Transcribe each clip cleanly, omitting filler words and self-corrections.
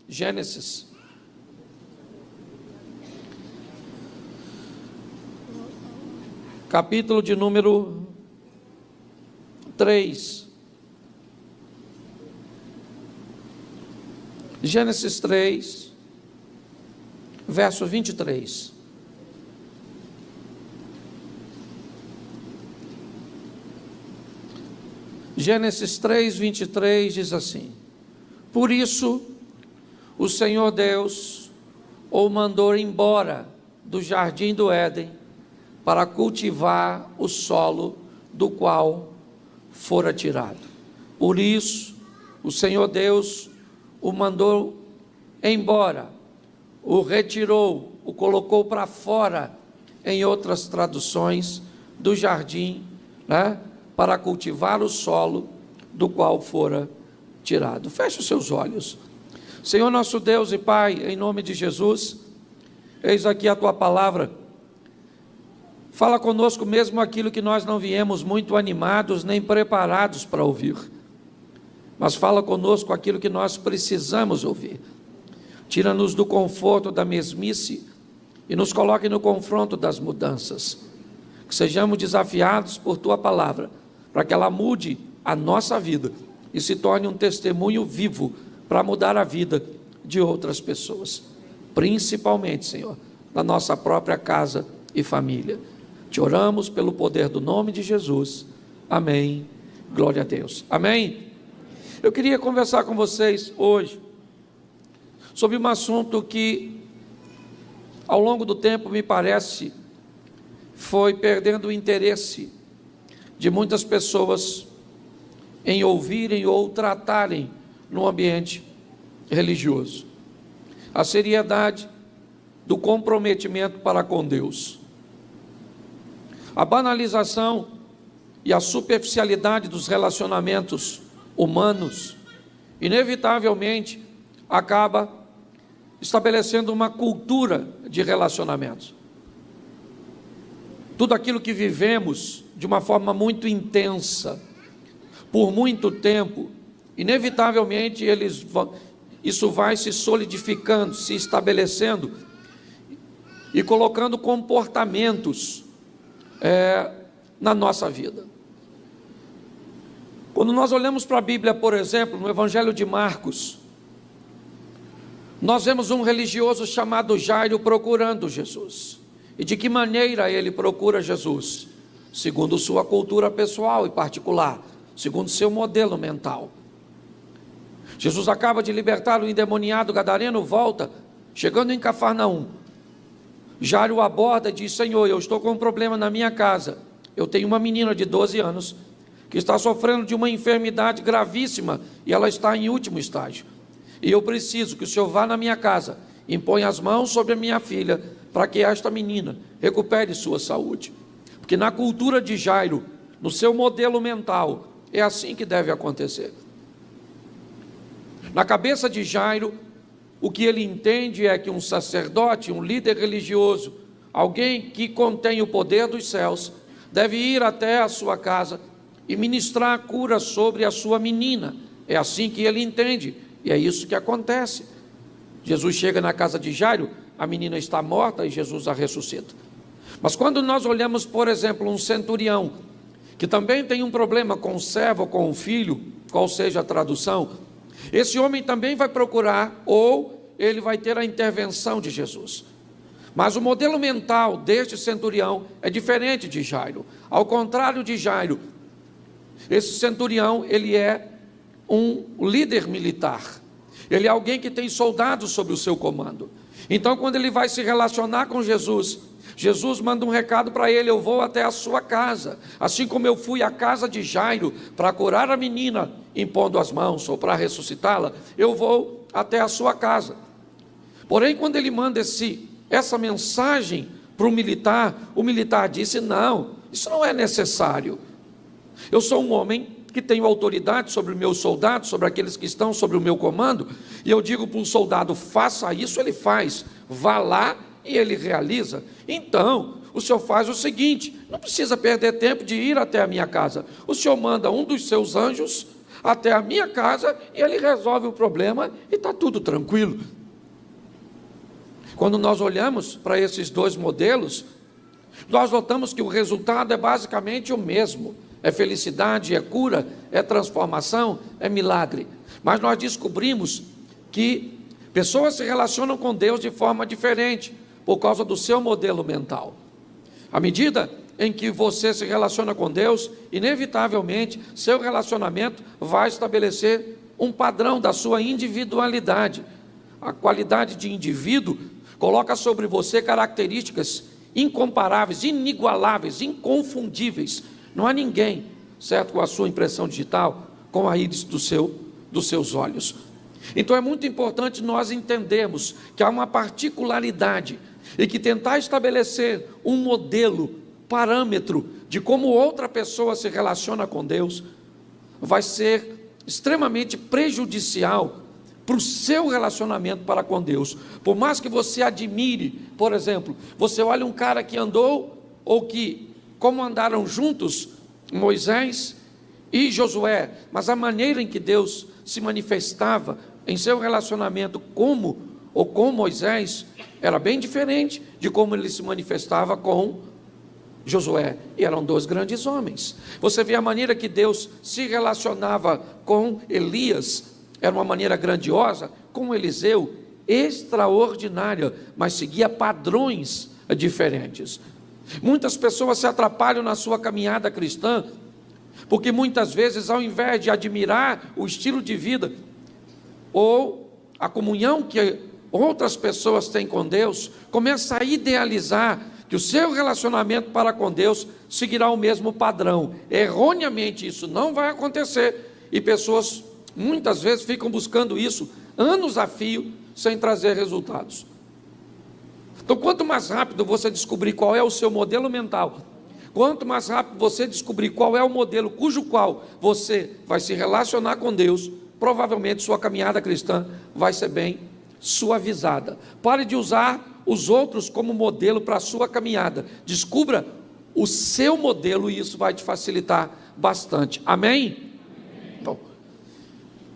Gênesis. Capítulo de número 3. Gênesis 3, verso 23. Gênesis 3, 23 diz assim: por isso o Senhor Deus o mandou embora do jardim do Éden para cultivar o solo do qual fora tirado. Por isso o Senhor Deus o mandou embora, o retirou, o colocou para fora, em outras traduções, do jardim, para cultivar o solo do qual fora tirado. Feche os seus olhos. Senhor nosso Deus e Pai, em nome de Jesus, eis aqui a Tua palavra. Fala conosco mesmo aquilo que nós não viemos muito animados nem preparados para ouvir, mas fala conosco aquilo que nós precisamos ouvir. Tira-nos do conforto da mesmice e nos coloque no confronto das mudanças. Que sejamos desafiados por Tua palavra, para que ela mude a nossa vida e se torne um testemunho vivo para mudar a vida de outras pessoas, principalmente, Senhor, na nossa própria casa e família. Te oramos pelo poder do nome de Jesus. Amém. Glória a Deus. Amém. Eu queria conversar com vocês hoje sobre um assunto que, ao longo do tempo, me parece, foi perdendo o interesse de muitas pessoas em ouvirem ou tratarem no ambiente religioso. A seriedade do comprometimento para com Deus. A banalização e a superficialidade dos relacionamentos humanos, inevitavelmente, acaba estabelecendo uma cultura de relacionamentos. Tudo aquilo que vivemos de uma forma muito intensa, por muito tempo, inevitavelmente isso vai se solidificando, se estabelecendo e colocando comportamentos na nossa vida. Quando nós olhamos para a Bíblia, por exemplo, no Evangelho de Marcos, nós vemos um religioso chamado Jairo procurando Jesus. E de que maneira ele procura Jesus? Segundo sua cultura pessoal e particular, segundo seu modelo mental. Jesus acaba de libertar o endemoniado gadareno, volta, chegando em Cafarnaum. Jairo o aborda e diz: Senhor, eu estou com um problema na minha casa. Eu tenho uma menina de 12 anos que está sofrendo de uma enfermidade gravíssima e ela está em último estágio. E eu preciso que o Senhor vá na minha casa, imponha as mãos sobre a minha filha, para que esta menina recupere sua saúde. Porque na cultura de Jairo, no seu modelo mental, é assim que deve acontecer. Na cabeça de Jairo, o que ele entende é que um sacerdote, um líder religioso, alguém que contém o poder dos céus, deve ir até a sua casa e ministrar a cura sobre a sua menina. É assim que ele entende, e é isso que acontece. Jesus chega na casa de Jairo, a menina está morta e Jesus a ressuscita. Mas quando nós olhamos, por exemplo, um centurião, que também tem um problema com o servo, com o filho, qual seja a tradução, esse homem também vai procurar, ou ele vai ter a intervenção de Jesus. Mas o modelo mental deste centurião é diferente de Jairo. Ao contrário de Jairo, esse centurião, ele é um líder militar. Ele é alguém que tem soldados sob o seu comando. Então, quando ele vai se relacionar com Jesus, Jesus manda um recado para ele: eu vou até a sua casa, assim como eu fui à casa de Jairo para curar a menina, impondo as mãos, ou para ressuscitá-la, eu vou até a sua casa. Porém, quando ele manda essa mensagem para o militar disse: não, isso não é necessário. Eu sou um homem que tenho autoridade sobre os meus soldados, sobre aqueles que estão sobre o meu comando, e eu digo para um soldado: faça isso, ele faz, vá lá e ele realiza. Então, o senhor faz o seguinte: não precisa perder tempo de ir até a minha casa, o senhor manda um dos seus anjos até a minha casa e ele resolve o problema e está tudo tranquilo. Quando nós olhamos para esses dois modelos, nós notamos que o resultado é basicamente o mesmo. É felicidade, é cura, é transformação, é milagre. Mas nós descobrimos que pessoas se relacionam com Deus de forma diferente, por causa do seu modelo mental. À medida em que você se relaciona com Deus, inevitavelmente, seu relacionamento vai estabelecer um padrão da sua individualidade. A qualidade de indivíduo coloca sobre você características incomparáveis, inigualáveis, inconfundíveis. Não há ninguém, certo, com a sua impressão digital, com a íris dos seus olhos. Então é muito importante nós entendermos que há uma particularidade e que tentar estabelecer um modelo, parâmetro de como outra pessoa se relaciona com Deus vai ser extremamente prejudicial para o seu relacionamento para com Deus. Por mais que você admire, por exemplo, você olha um cara que andou, ou que, como andaram juntos, Moisés e Josué, mas a maneira em que Deus se manifestava em seu relacionamento com Moisés, era bem diferente de como ele se manifestava com Josué, e eram dois grandes homens. Você vê a maneira que Deus se relacionava com Elias, era uma maneira grandiosa, com Eliseu, extraordinária, mas seguia padrões diferentes. Muitas pessoas se atrapalham na sua caminhada cristã, porque muitas vezes, ao invés de admirar o estilo de vida, ou a comunhão que outras pessoas têm com Deus, começa a idealizar que o seu relacionamento para com Deus seguirá o mesmo padrão. Erroneamente isso não vai acontecer, e pessoas muitas vezes ficam buscando isso anos a fio, sem trazer resultados. Então, quanto mais rápido você descobrir qual é o seu modelo mental, quanto mais rápido você descobrir qual é o modelo cujo qual você vai se relacionar com Deus, provavelmente sua caminhada cristã vai ser bem suavizada. Pare de usar os outros como modelo para a sua caminhada. Descubra o seu modelo e isso vai te facilitar bastante. Amém? Bom,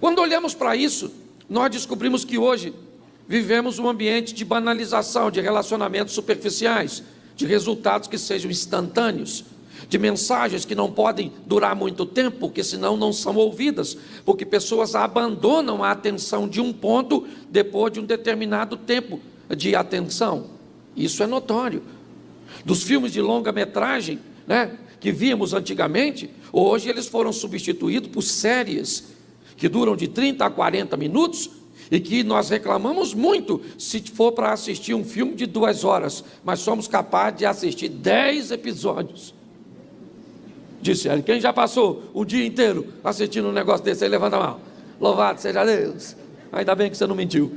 quando olhamos para isso, nós descobrimos que hoje vivemos um ambiente de banalização, de relacionamentos superficiais, de resultados que sejam instantâneos, de mensagens que não podem durar muito tempo, porque senão não são ouvidas, porque pessoas abandonam a atenção de um ponto depois de um determinado tempo de atenção. Isso é notório. Dos filmes de longa-metragem, que víamos antigamente, hoje eles foram substituídos por séries que duram de 30 a 40 minutos, e que nós reclamamos muito se for para assistir um filme de 2 horas, mas somos capazes de assistir 10 episódios. Disse ele. Quem já passou o dia inteiro assistindo um negócio desse aí, levanta a mão. Louvado seja Deus. Ainda bem que você não mentiu.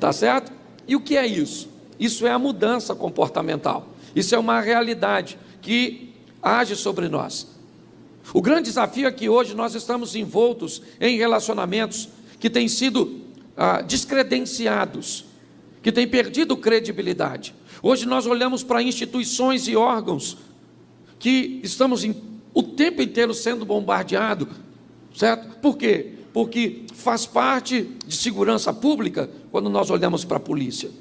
Tá certo? E o que é isso? Isso é a mudança comportamental. Isso é uma realidade que age sobre nós. O grande desafio é que hoje nós estamos envoltos em relacionamentos que têm sido descredenciados, que têm perdido credibilidade. Hoje nós olhamos para instituições e órgãos que estamos o tempo inteiro sendo bombardeados, certo? Por quê? Porque faz parte de segurança pública quando nós olhamos para a polícia.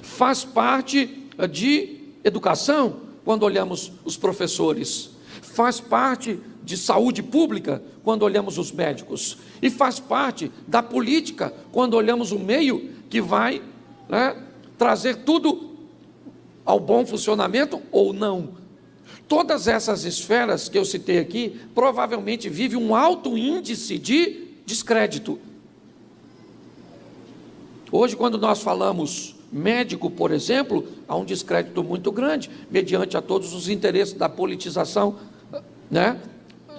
Faz parte de educação quando olhamos os professores. Faz parte de saúde pública quando olhamos os médicos. E faz parte da política quando olhamos o meio que vai trazer tudo ao bom funcionamento ou não. Todas essas esferas que eu citei aqui, provavelmente vivem um alto índice de descrédito. Hoje, quando nós falamos médico, por exemplo, há um descrédito muito grande, mediante a todos os interesses da politização,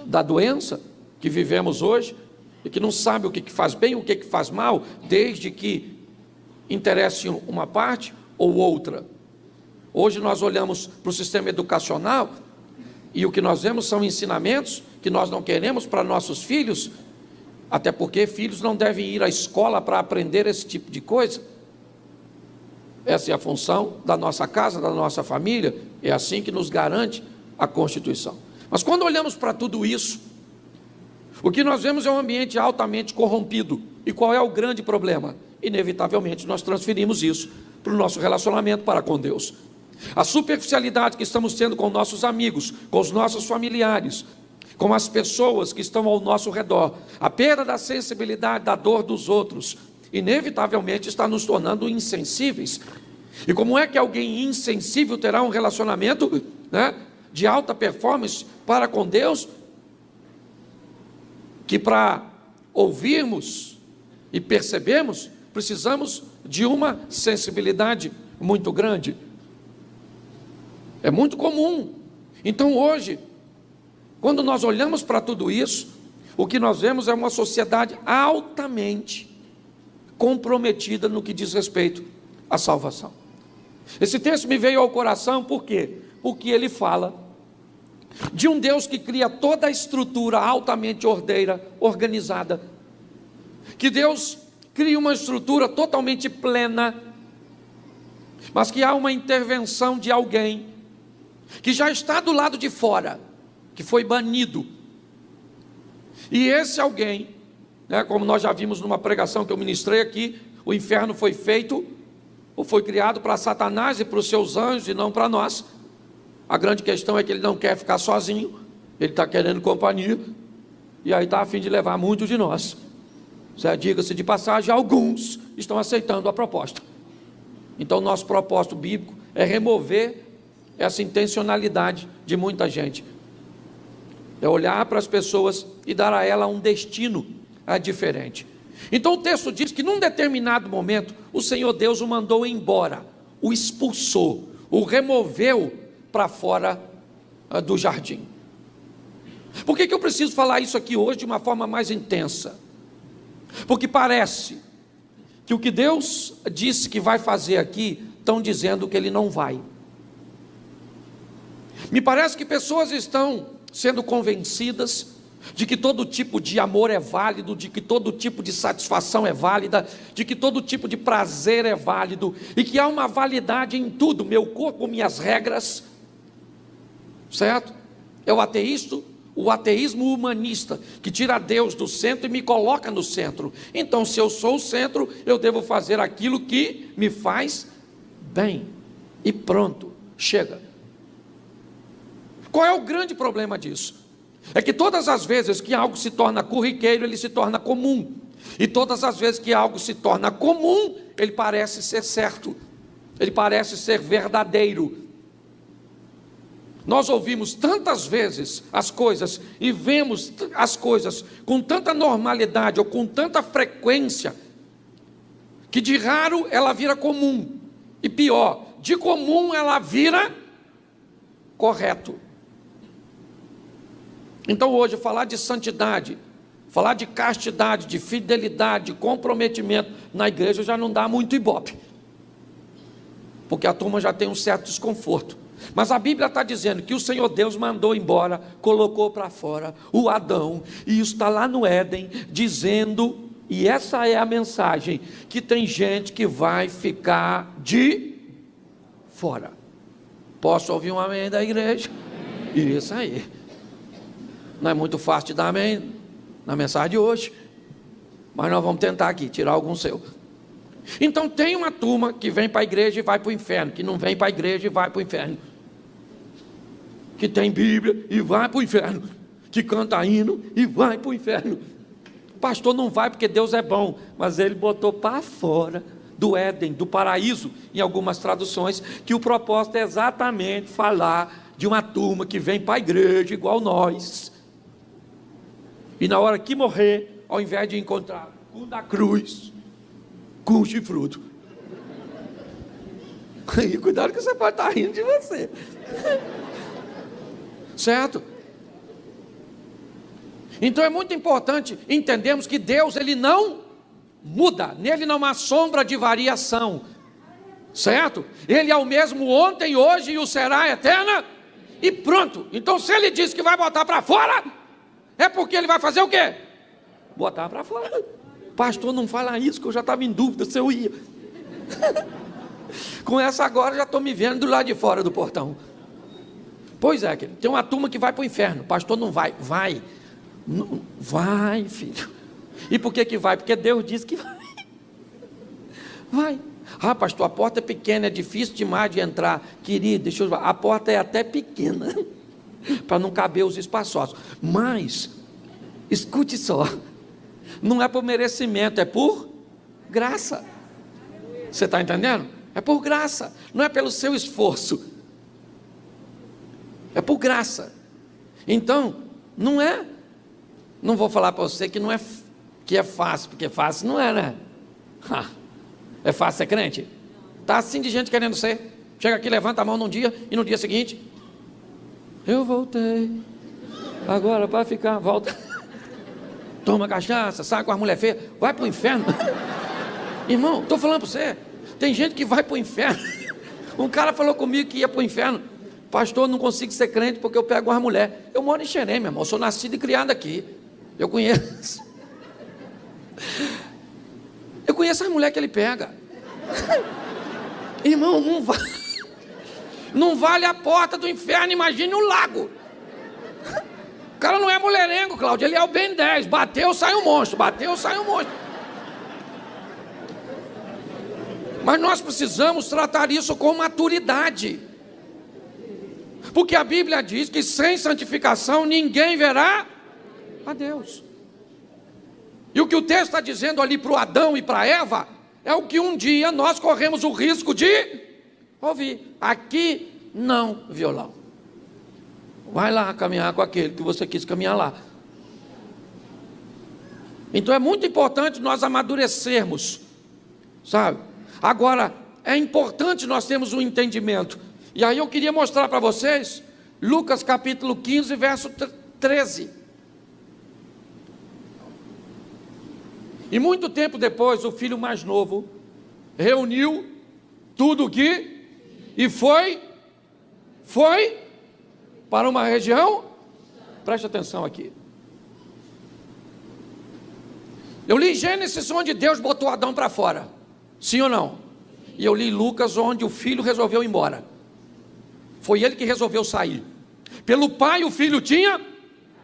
da doença que vivemos hoje, e que não sabe o que faz bem, o que faz mal, desde que interesse uma parte ou outra. Hoje nós olhamos para o sistema educacional e o que nós vemos são ensinamentos que nós não queremos para nossos filhos, até porque filhos não devem ir à escola para aprender esse tipo de coisa. Essa é a função da nossa casa, da nossa família, é assim que nos garante a Constituição. Mas quando olhamos para tudo isso, O que nós vemos é um ambiente altamente corrompido. E qual é o grande problema? Inevitavelmente nós transferimos isso para o nosso relacionamento para com Deus. A superficialidade que estamos tendo com nossos amigos, com os nossos familiares, com as pessoas que estão ao nosso redor, a perda da sensibilidade da dor dos outros, inevitavelmente está nos tornando insensíveis. E como é que alguém insensível terá um relacionamento, de alta performance para com Deus? Que para ouvirmos e percebermos, precisamos de uma sensibilidade muito grande. É muito comum. Então hoje, quando nós olhamos para tudo isso, o que nós vemos é uma sociedade altamente comprometida no que diz respeito à salvação. Esse texto me veio ao coração, por quê? Porque ele fala de um Deus que cria toda a estrutura altamente ordeira, organizada. Que Deus cria uma estrutura totalmente plena, mas que há uma intervenção de alguém que já está do lado de fora, que foi banido. E esse alguém, como nós já vimos numa pregação que eu ministrei aqui, o inferno foi feito, ou foi criado para Satanás e para os seus anjos e não para nós. A grande questão é que ele não quer ficar sozinho, ele está querendo companhia, e aí está a fim de levar muitos de nós. Diga-se de passagem, alguns estão aceitando a proposta. Então nosso propósito bíblico é remover essa intencionalidade de muita gente. É olhar para as pessoas e dar a ela um destino diferente. Então o texto diz que num determinado momento, o Senhor Deus o mandou embora, o expulsou, o removeu para fora do jardim. Por que eu preciso falar isso aqui hoje de uma forma mais intensa? Porque parece que o que Deus disse que vai fazer aqui, estão dizendo que Ele não vai. Me parece que pessoas estão sendo convencidas de que todo tipo de amor é válido, de que todo tipo de satisfação é válida, de que todo tipo de prazer é válido, e que há uma validade em tudo, meu corpo, minhas regras, certo? É o ateísmo humanista, que tira Deus do centro e me coloca no centro. Então, se eu sou o centro, eu devo fazer aquilo que me faz bem, e pronto, chega. Qual é o grande problema disso? É que todas as vezes que algo se torna corriqueiro, ele se torna comum. E todas as vezes que algo se torna comum, ele parece ser certo, ele parece ser verdadeiro. Nós ouvimos tantas vezes as coisas e vemos as coisas com tanta normalidade ou com tanta frequência, que de raro ela vira comum. E pior, de comum ela vira correto. Então hoje falar de santidade, falar de castidade, de fidelidade, de comprometimento na igreja já não dá muito ibope, porque a turma já tem um certo desconforto. Mas a Bíblia está dizendo que o Senhor Deus mandou embora, colocou para fora o Adão, e isso está lá no Éden, dizendo, e essa é a mensagem, que tem gente que vai ficar de fora. Posso ouvir um amém da igreja? Isso aí. Não é muito fácil de dar amém na mensagem de hoje, mas nós vamos tentar aqui, tirar algum seu. Então tem uma turma que vem para a igreja e vai para o inferno, que não vem para a igreja e vai para o inferno, que tem Bíblia e vai para o inferno, que canta hino e vai para o inferno. O pastor não vai porque Deus é bom, mas ele botou para fora do Éden, do paraíso, em algumas traduções, que o propósito é exatamente falar de uma turma que vem para a igreja igual nós, e na hora que morrer, ao invés de encontrar o da cruz com chifrudo, e cuidado que você pode estar rindo de você, certo? Então é muito importante entendermos que Deus, Ele não muda, nele não há sombra de variação, certo? Ele é o mesmo ontem, hoje e o será eterna, e pronto. Então se Ele diz que vai botar para fora, é porque Ele vai fazer o quê? Botar para fora. Pastor, não fala isso, que eu já estava em dúvida se eu ia. Com essa agora já estou me vendo do lado de fora do portão. Pois é, tem uma turma que vai para o inferno. Pastor, não vai. Vai. Não, vai, filho. E por que que vai? Porque Deus disse que vai. Vai. Ah, pastor, a porta é pequena, é difícil demais de entrar. Querido, deixa eu... A porta é até pequena, para não caber os espaçosos. Mas, escute só, não é por merecimento, é por graça. Você está entendendo? É por graça, não é pelo seu esforço. É por graça. Então, não é... Não vou falar para você que não é... que é fácil, porque fácil não é, né? É fácil ser crente? Está assim de gente querendo ser. Chega aqui, levanta a mão num dia e no dia seguinte, eu voltei, agora para ficar, volta. Toma cachaça, sai com as mulheres feias, vai para o inferno. Irmão, estou falando para você, tem gente que vai para o inferno. Um cara falou comigo que ia para o inferno. Pastor, eu não consigo ser crente porque eu pego uma mulher. Eu moro em Xerém, meu irmão, eu sou nascido e criado aqui. Eu conheço. Eu conheço as mulheres que ele pega. Irmão, não vale a porta do inferno, imagine o lago. O cara não é mulherengo, Cláudio, ele é o Ben 10. Bateu, sai um monstro, bateu, sai um monstro. Mas nós precisamos tratar isso com maturidade. Porque a Bíblia diz que sem santificação ninguém verá a Deus. E o que o texto está dizendo ali para o Adão e para Eva é o que um dia nós corremos o risco de ouvir. Aqui não, violão. Vai lá caminhar com aquele que você quis caminhar lá. Então é muito importante nós amadurecermos, sabe? Agora, é importante nós termos um entendimento. E aí eu queria mostrar para vocês Lucas capítulo 15, verso 13. E muito tempo depois, o filho mais novo reuniu tudo o que e foi para uma região. Preste atenção aqui. Eu li Gênesis onde Deus botou Adão para fora, sim ou não? E eu li Lucas onde o filho resolveu ir embora. Foi ele que resolveu sair. Pelo pai o filho tinha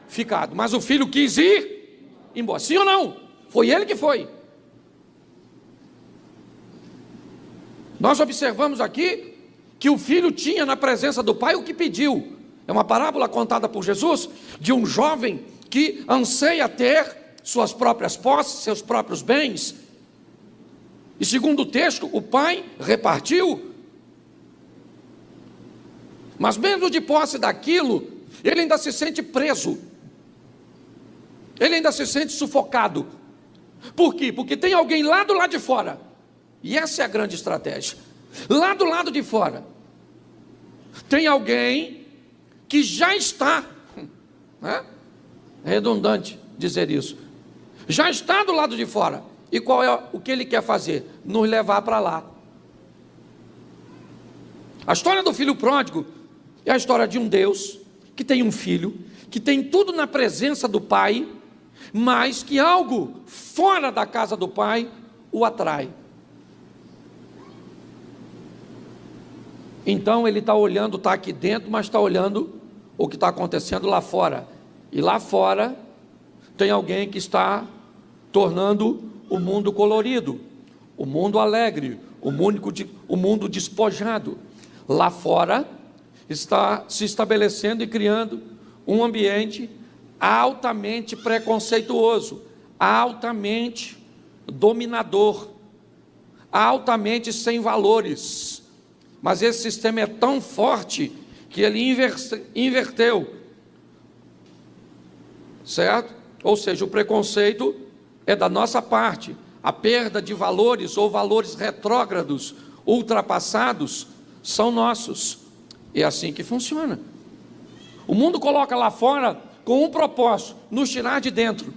ficado, mas o filho quis ir embora, sim ou não? Foi ele que foi. Nós observamos aqui que o filho tinha na presença do pai o que pediu. É uma parábola contada por Jesus de um jovem que anseia ter suas próprias posses, seus próprios bens. E segundo o texto, o pai repartiu. Mas mesmo de posse daquilo, ele ainda se sente preso. Ele ainda se sente sufocado. Por quê? Porque tem alguém lá do lado de fora. E essa é a grande estratégia. Lá do lado de fora tem alguém que já está, né? É redundante dizer isso, já está do lado de fora. E qual é o que ele quer fazer? Nos levar para lá. A história do filho pródigo é a história de um Deus que tem um filho, que tem tudo na presença do pai, mas que algo fora da casa do pai o atrai. Então ele está olhando, está aqui dentro, mas está olhando o que está acontecendo lá fora. E lá fora tem alguém que está tornando o mundo colorido, o mundo alegre, o mundo despojado. Lá fora está se estabelecendo e criando um ambiente altamente preconceituoso, altamente dominador, altamente sem valores. Mas esse sistema é tão forte que ele inverteu, certo? Ou seja, o preconceito é da nossa parte, a perda de valores ou valores retrógrados, ultrapassados, são nossos. É assim que funciona. O mundo coloca lá fora com um propósito: nos tirar de dentro,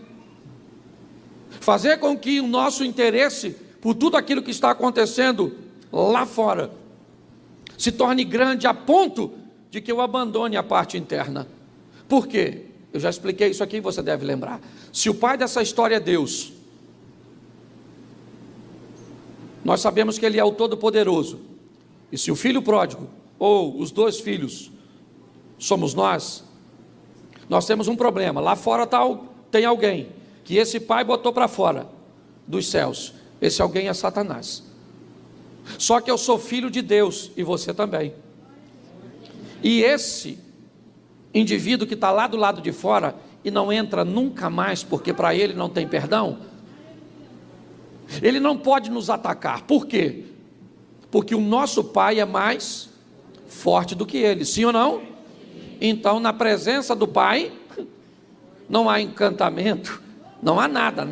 fazer com que o nosso interesse por tudo aquilo que está acontecendo lá fora se torne grande a ponto de que eu abandone a parte interna. Por quê? Eu já expliquei isso aqui, você deve lembrar. Se o pai dessa história é Deus, nós sabemos que Ele é o Todo-Poderoso. E se o filho pródigo, ou os dois filhos, somos nós temos um problema. Lá fora está tem alguém que esse pai botou para fora dos céus. Esse alguém é Satanás. Só que eu sou filho de Deus e você também. E esse indivíduo que está lá do lado de fora e não entra nunca mais, porque para ele não tem perdão, ele não pode nos atacar. Por quê? Porque o nosso pai é mais forte do que ele, sim ou não? Então, na presença do pai, não há encantamento, não há nada.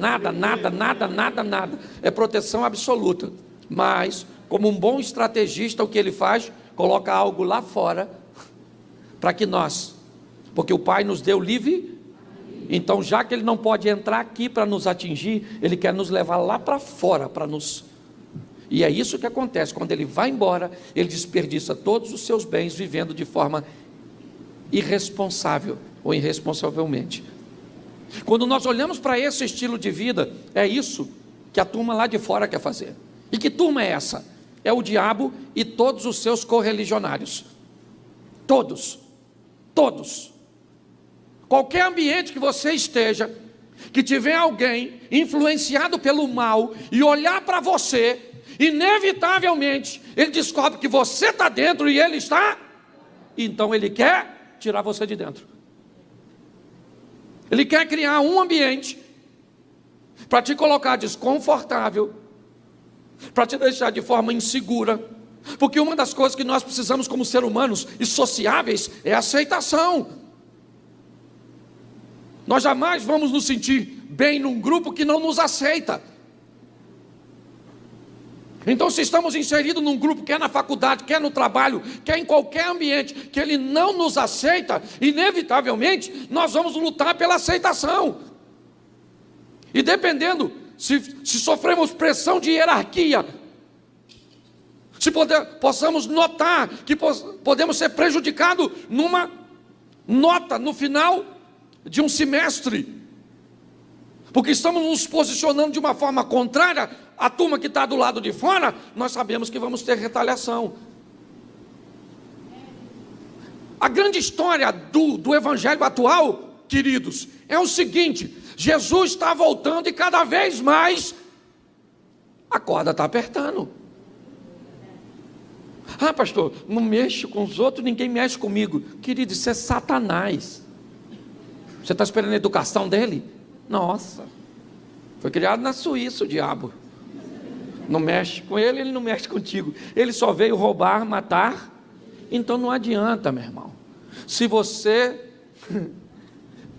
É proteção absoluta. Mas, como um bom estrategista, o que ele faz? Coloca algo lá fora, para que nós, porque o pai nos deu livre, então já que ele não pode entrar aqui para nos atingir, ele quer nos levar lá para fora, para nos... E é isso que acontece, quando ele vai embora, ele desperdiça todos os seus bens, vivendo de forma irresponsável, ou irresponsavelmente. Quando nós olhamos para esse estilo de vida, é isso que a turma lá de fora quer fazer. E que turma é essa? É o diabo e todos os seus correligionários. Todos. Qualquer ambiente que você esteja, que tiver alguém influenciado pelo mal e olhar para você, inevitavelmente ele descobre que você está dentro e ele está, então ele quer tirar você de dentro. Ele quer criar um ambiente para te colocar desconfortável, para te deixar de forma insegura, porque uma das coisas que nós precisamos como seres humanos e sociáveis é aceitação. Nós jamais vamos nos sentir bem num grupo que não nos aceita. Então, se estamos inseridos num grupo, quer na faculdade, quer no trabalho, quer em qualquer ambiente, que ele não nos aceita, inevitavelmente, nós vamos lutar pela aceitação. E dependendo, se sofremos pressão de hierarquia, se possamos notar que podemos ser prejudicados numa nota no final de um semestre, porque estamos nos posicionando de uma forma contrária à turma que está do lado de fora, nós sabemos que vamos ter retaliação. A grande história do evangelho atual, queridos, é o seguinte: Jesus está voltando e cada vez mais a corda está apertando. Ah, pastor, não mexo com os outros, ninguém mexe comigo. Querido, isso é Satanás. Você está esperando a educação dele? Nossa, foi criado na Suíça o diabo. Não mexe com ele, ele não mexe contigo. Ele só veio roubar, matar. Então não adianta, meu irmão. Se você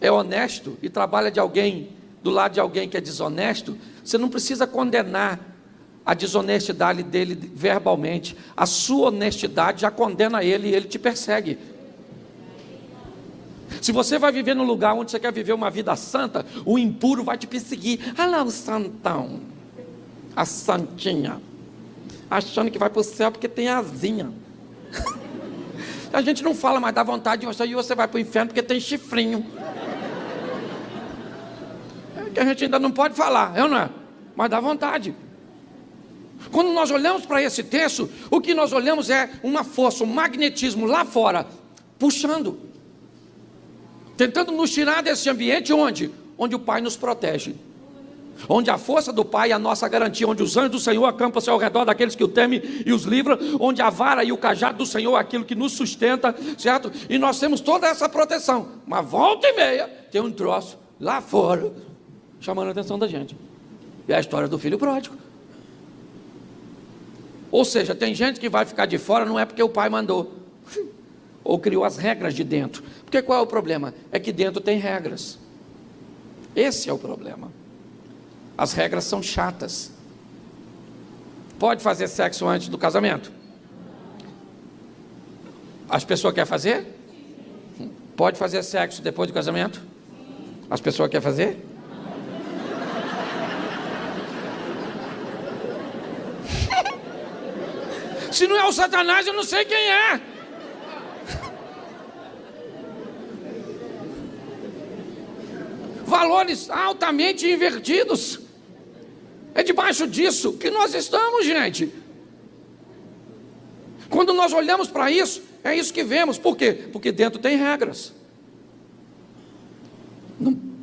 é honesto e trabalha do lado de alguém que é desonesto, você não precisa condenar a desonestidade dele verbalmente. A sua honestidade já condena ele e ele te persegue. Se você vai viver num lugar onde você quer viver uma vida santa, o impuro vai te perseguir. Olha lá o santão, a santinha, achando que vai para o céu porque tem asinha. A gente não fala, mas dá vontade de você, e você vai para o inferno porque tem chifrinho. É que a gente ainda não pode falar, não é? Mas dá vontade. Quando nós olhamos para esse texto, o que nós olhamos é uma força, um magnetismo lá fora, puxando, tentando nos tirar desse ambiente onde o Pai nos protege, onde a força do Pai é a nossa garantia, onde os anjos do Senhor acampam-se ao redor daqueles que o temem e os livram, onde a vara e o cajado do Senhor é aquilo que nos sustenta, certo? E nós temos toda essa proteção, mas volta e meia tem um troço lá fora chamando a atenção da gente. É a história do filho pródigo. Ou seja, tem gente que vai ficar de fora, não é porque o pai mandou ou criou as regras de dentro. Porque qual é o problema? É que dentro tem regras. Esse é o problema. As regras são chatas. Pode fazer sexo antes do casamento? As pessoas querem fazer? Pode fazer sexo depois do casamento? As pessoas querem fazer? Se não é o Satanás, eu não sei quem é. Valores altamente invertidos. É debaixo disso que nós estamos, gente. Quando nós olhamos para isso, é isso que vemos. Por quê? Porque dentro tem regras.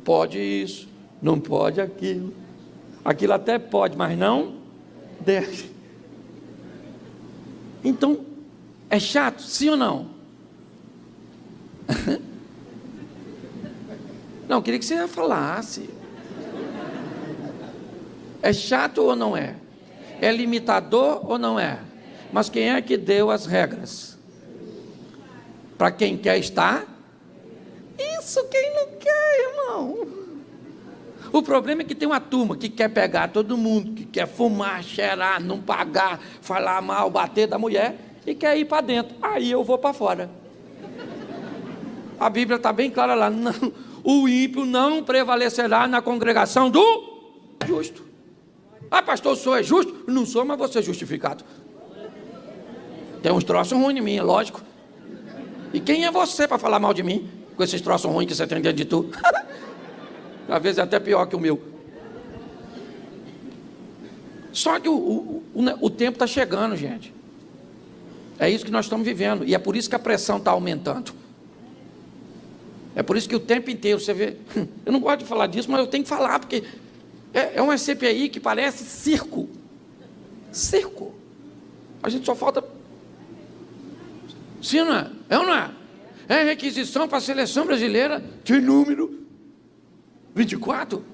pode isso, não pode aquilo. Aquilo até pode, mas não deve. Então, é chato, sim ou não? Não, queria que você falasse. É chato ou não é? É limitador ou não é? Mas quem é que deu as regras? Para quem quer estar? Isso, quem não quer, irmão. O problema é que tem uma turma que quer pegar todo mundo, que quer fumar, cheirar, não pagar, falar mal, bater da mulher e quer ir para dentro. Aí eu vou para fora. A Bíblia está bem clara lá. Não, o ímpio não prevalecerá na congregação do justo. Ah, pastor, o senhor é justo? Não sou, mas vou ser justificado. Tem uns troços ruins em mim, é lógico. E quem é você para falar mal de mim? Com esses troços ruins que você tem dentro de tu? Às vezes é até pior que o meu. Só que o tempo está chegando, gente. É isso que nós estamos vivendo. E é por isso que a pressão está aumentando. É por isso que o tempo inteiro você vê... Eu não gosto de falar disso, mas eu tenho que falar, porque é uma CPI que parece circo. Circo. A gente só falta... Sim, não é? É ou não é? É requisição para a seleção brasileira de número 24.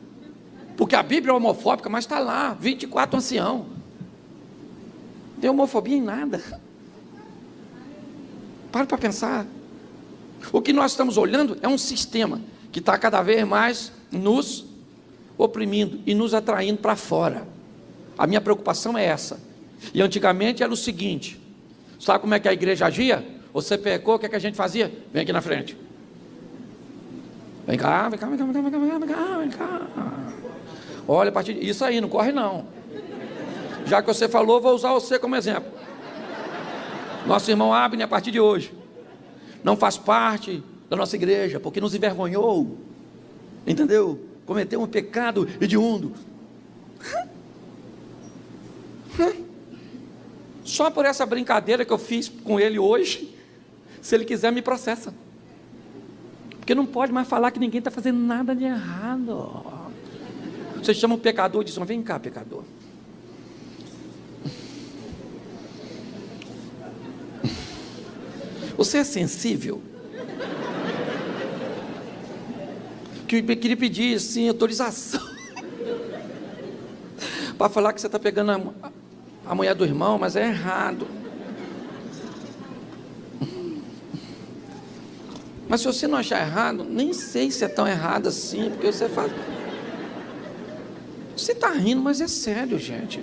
Porque a Bíblia é homofóbica, mas está lá, 24 ancião. Não tem homofobia em nada. Para pensar. O que nós estamos olhando é um sistema que está cada vez mais nos oprimindo e nos atraindo para fora. A minha preocupação é essa. E antigamente era o seguinte: sabe como é que a igreja agia? Você pecou, o que é que a gente fazia? Vem aqui na frente. Vem cá, vem cá, vem cá, vem cá, vem cá, vem cá, vem cá. Olha, a partir isso aí, não corre não. Já que você falou, vou usar você como exemplo. Nosso irmão Abner, a partir de hoje, não faz parte da nossa igreja, porque nos envergonhou, entendeu? Cometeu um pecado hediondo. Só por essa brincadeira que eu fiz com ele hoje, se ele quiser me processa. Porque não pode mais falar que ninguém está fazendo nada de errado. Você chama o pecador e diz: vem cá, pecador. Você é sensível? Queria pedir, sim, autorização para falar que você está pegando a mulher do irmão, mas é errado. Mas se você não achar errado, nem sei se é tão errado assim, porque você faz... Você está rindo, mas é sério, gente.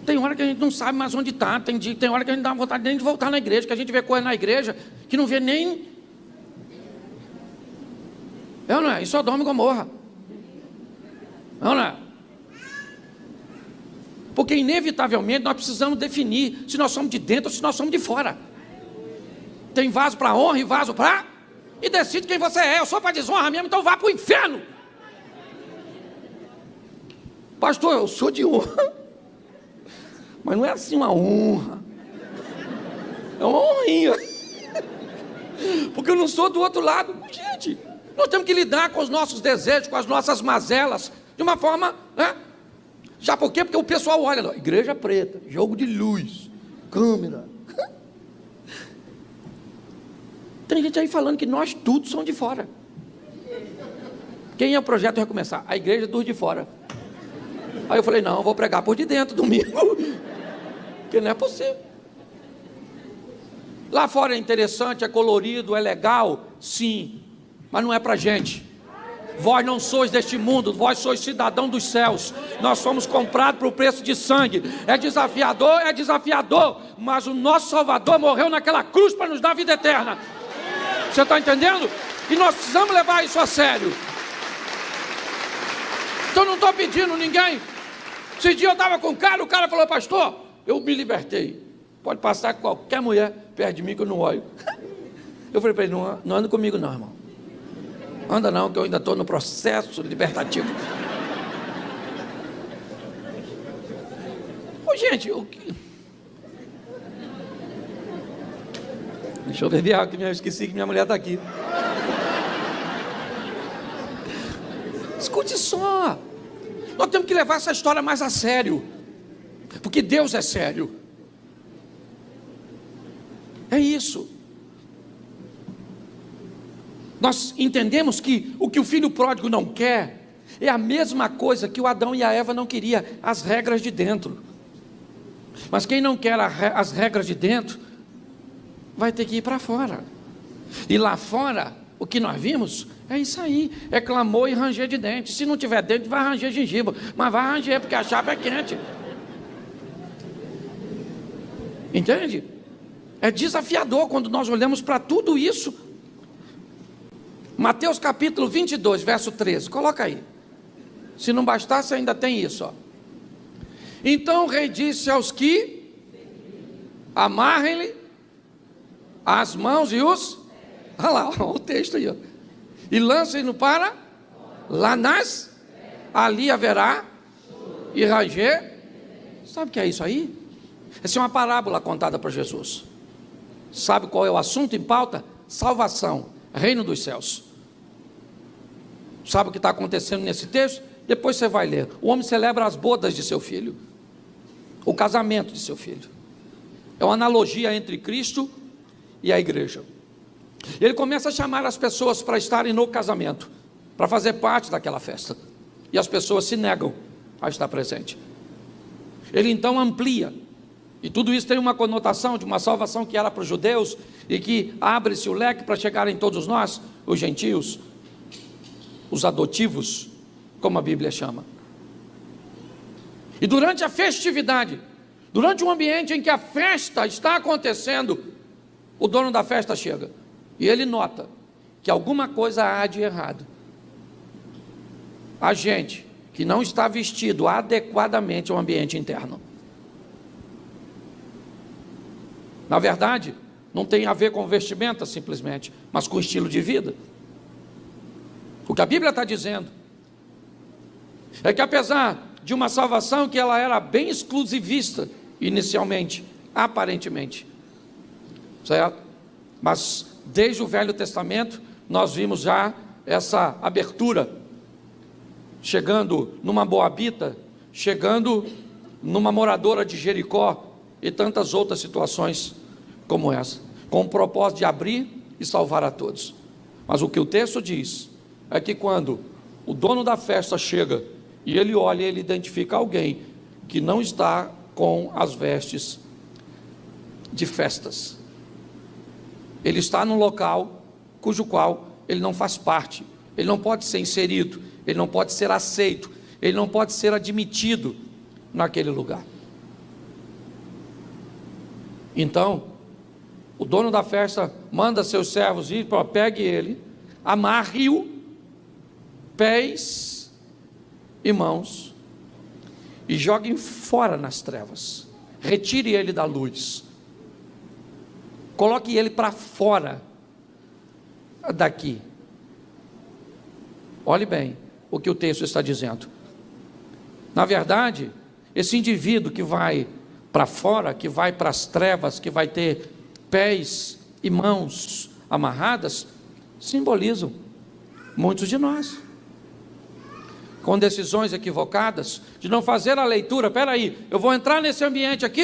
Tem hora que a gente não sabe mais onde está, tem hora que a gente dá vontade nem de voltar na igreja, que a gente vê coisa na igreja que não vê nem... É ou não é? Em Sodoma e Gomorra. É ou não é? Porque inevitavelmente nós precisamos definir se nós somos de dentro ou se nós somos de fora. Tem vaso para honra e vaso para... E decide quem você é. Eu sou para desonra mesmo, então vá para o inferno. Pastor, eu sou de honra. Mas não é assim uma honra. É uma honrinha. Porque eu não sou do outro lado. Gente, nós temos que lidar com os nossos desejos, com as nossas mazelas, de uma forma, né? Já por quê? Porque o pessoal olha, igreja preta, jogo de luz, câmera. Tem gente aí falando que nós todos somos de fora. Quem é o projeto Recomeçar? A igreja dos de fora. Aí eu falei, não, eu vou pregar por de dentro domingo. Porque não é possível. Lá fora é interessante, é colorido, é legal, sim, mas não é pra gente. Vós não sois deste mundo, vós sois cidadão dos céus. Nós somos comprados por preço de sangue. É desafiador, mas o nosso Salvador morreu naquela cruz para nos dar vida eterna. Você está entendendo? E nós precisamos levar isso a sério. Então não estou pedindo ninguém. Esse dia eu estava com o cara falou, pastor, eu me libertei. Pode passar qualquer mulher perto de mim que eu não olho. Eu falei para ele, não anda comigo não, irmão. Anda não, que eu ainda estou no processo libertativo. Ô, gente, deixa eu beber água, que eu esqueci que minha mulher está aqui. Escute só. Nós temos que levar essa história mais a sério, porque Deus é sério. É isso. Nós entendemos que o filho pródigo não quer é a mesma coisa que o Adão e a Eva não queriam, as regras de dentro. Mas quem não quer as regras de dentro vai ter que ir para fora. E lá fora, o que nós vimos é isso aí, é clamor e ranger de dente. Se não tiver dente, vai ranger gengiva, mas vai ranger porque a chapa é quente. Entende? É desafiador quando nós olhamos para tudo isso. Mateus capítulo 22, verso 13, coloca aí. Se não bastasse, ainda tem isso, ó. Então o rei disse aos que amarrem-lhe as mãos e os... Olha lá, olha o texto aí, ó. E lancem-no para lá ali haverá e ranger. Sabe o que é isso aí? Essa é uma parábola contada por Jesus. Sabe qual é o assunto em pauta? Salvação, reino dos céus. Sabe o que está acontecendo nesse texto? Depois você vai ler. O homem celebra as bodas de seu filho, o casamento de seu filho. É uma analogia entre Cristo e a igreja. Ele começa a chamar as pessoas para estarem no casamento, para fazer parte daquela festa, e as pessoas se negam a estar presente. Ele então amplia, e tudo isso tem uma conotação de uma salvação que era para os judeus, e que abre-se o leque para chegarem todos nós, os gentios, os adotivos, como a Bíblia chama. E durante a festividade, durante um ambiente em que a festa está acontecendo, o dono da festa chega, e ele nota que alguma coisa há de errado. A gente que não está vestido adequadamente ao ambiente interno. Na verdade, não tem a ver com vestimenta simplesmente, mas com estilo de vida. O que a Bíblia está dizendo é que apesar de uma salvação que ela era bem exclusivista inicialmente, aparentemente, certo? Mas desde o Velho Testamento nós vimos já essa abertura, chegando numa moabita, chegando numa moradora de Jericó e tantas outras situações como essa, com o propósito de abrir e salvar a todos. Mas o que o texto diz é que quando o dono da festa chega e ele olha e ele identifica alguém que não está com as vestes de festas, ele está num local cujo qual ele não faz parte, ele não pode ser inserido, ele não pode ser aceito, ele não pode ser admitido naquele lugar. Então, o dono da festa manda seus servos ir, pegue ele, amarre-o, pés e mãos, e joguem fora nas trevas, retire ele da luz, coloque ele para fora daqui. Olhe bem o que o texto está dizendo. Na verdade, esse indivíduo que vai para fora, que vai para as trevas, que vai ter pés e mãos amarradas, simbolizam muitos de nós, com decisões equivocadas, de não fazer a leitura. Espera aí, eu vou entrar nesse ambiente aqui,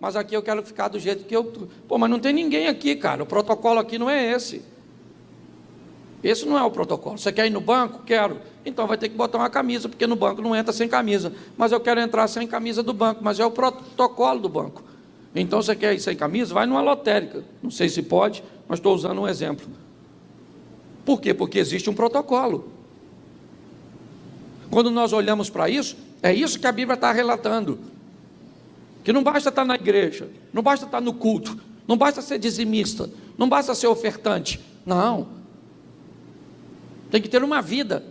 mas aqui eu quero ficar do jeito que eu... mas não tem ninguém aqui, cara, o protocolo aqui não é esse. Esse não é o protocolo. Você quer ir no banco? Quero. Então vai ter que botar uma camisa, porque no banco não entra sem camisa. Mas eu quero entrar sem camisa do banco, mas é o protocolo do banco. Então você quer ir sem camisa? Vai numa lotérica. Não sei se pode, mas estou usando um exemplo. Por quê? Porque existe um protocolo. Quando nós olhamos para isso, é isso que a Bíblia está relatando. Que não basta estar na igreja, não basta estar no culto, não basta ser dizimista, não basta ser ofertante. Não. Tem que ter uma vida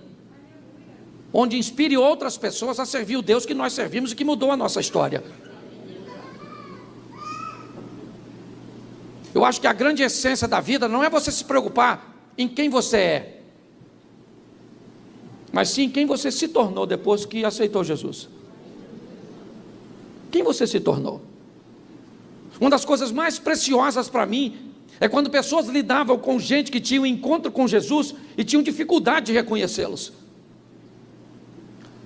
onde inspire outras pessoas a servir o Deus que nós servimos e que mudou a nossa história. Eu acho que a grande essência da vida não é você se preocupar em quem você é, mas sim em quem você se tornou depois que aceitou Jesus. Quem você se tornou? Uma das coisas mais preciosas para mim é quando pessoas lidavam com gente que tinha um encontro com Jesus e tinham dificuldade de reconhecê-los.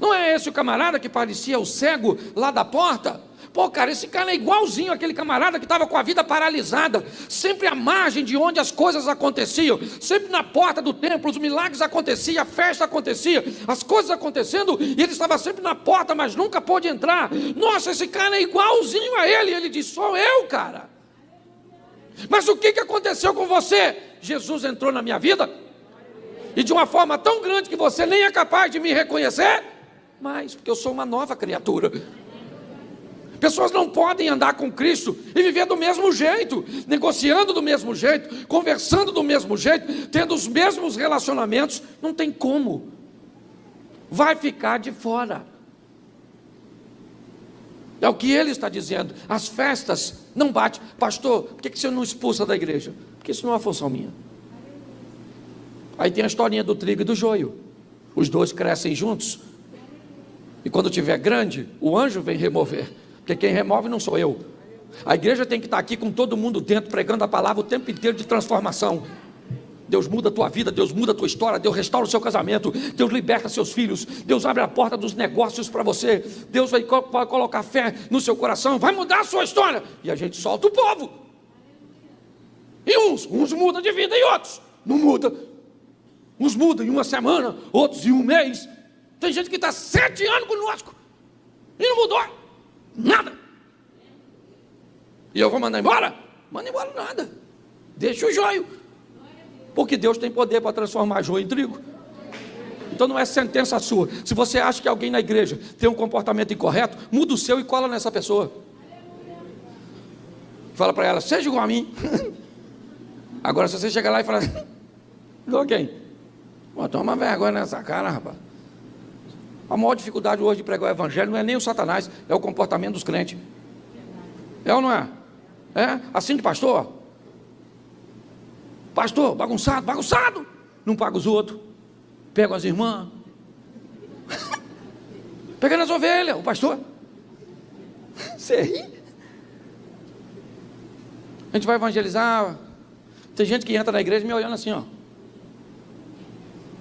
Não é esse o camarada que parecia o cego lá da porta? Pô, cara, esse cara é igualzinho aquele camarada que estava com a vida paralisada, sempre à margem de onde as coisas aconteciam, sempre na porta do templo, os milagres aconteciam, a festa acontecia, as coisas acontecendo, e ele estava sempre na porta, mas nunca pôde entrar. Nossa, esse cara é igualzinho a ele. E ele disse: sou eu, cara. Mas o que aconteceu com você? Jesus entrou na minha vida, e de uma forma tão grande que você nem é capaz de me reconhecer, mas porque eu sou uma nova criatura. Pessoas não podem andar com Cristo e viver do mesmo jeito, negociando do mesmo jeito, conversando do mesmo jeito, tendo os mesmos relacionamentos. Não tem como. Vai ficar de fora. É o que ele está dizendo. As festas não batem. Pastor, por que você não expulsa da igreja? Porque isso não é uma função minha. Aí tem a historinha do trigo e do joio. Os dois crescem juntos, e quando tiver grande, o anjo vem remover. Porque quem remove não sou eu. A igreja tem que estar aqui com todo mundo dentro, pregando a palavra o tempo inteiro de transformação. Deus muda a tua vida, Deus muda a tua história, Deus restaura o seu casamento, Deus liberta seus filhos, Deus abre a porta dos negócios para você, Deus vai colocar fé no seu coração, vai mudar a sua história. E a gente solta o povo. E uns mudam de vida e outros não mudam. Uns mudam em uma semana, outros em um mês. Tem gente que está 7 anos conosco e não mudou nada. E eu vou mandar embora? Manda embora nada. Deixa o joio. Porque Deus tem poder para transformar joio em trigo. Então não é sentença sua. Se você acha que alguém na igreja tem um comportamento incorreto, muda o seu e cola nessa pessoa. Fala para ela: seja igual a mim. Agora se você chegar lá e falar: igual quem? Pô, toma vergonha nessa cara, rapaz. A maior dificuldade hoje de pregar o evangelho não é nem o Satanás, é o comportamento dos crentes. É ou não é? É? Assim de pastor? Pastor, bagunçado. Não paga os outros. Pega as irmãs. Pegando as ovelhas, o pastor. Você ri? A gente vai evangelizar. Tem gente que entra na igreja me olhando assim, ó.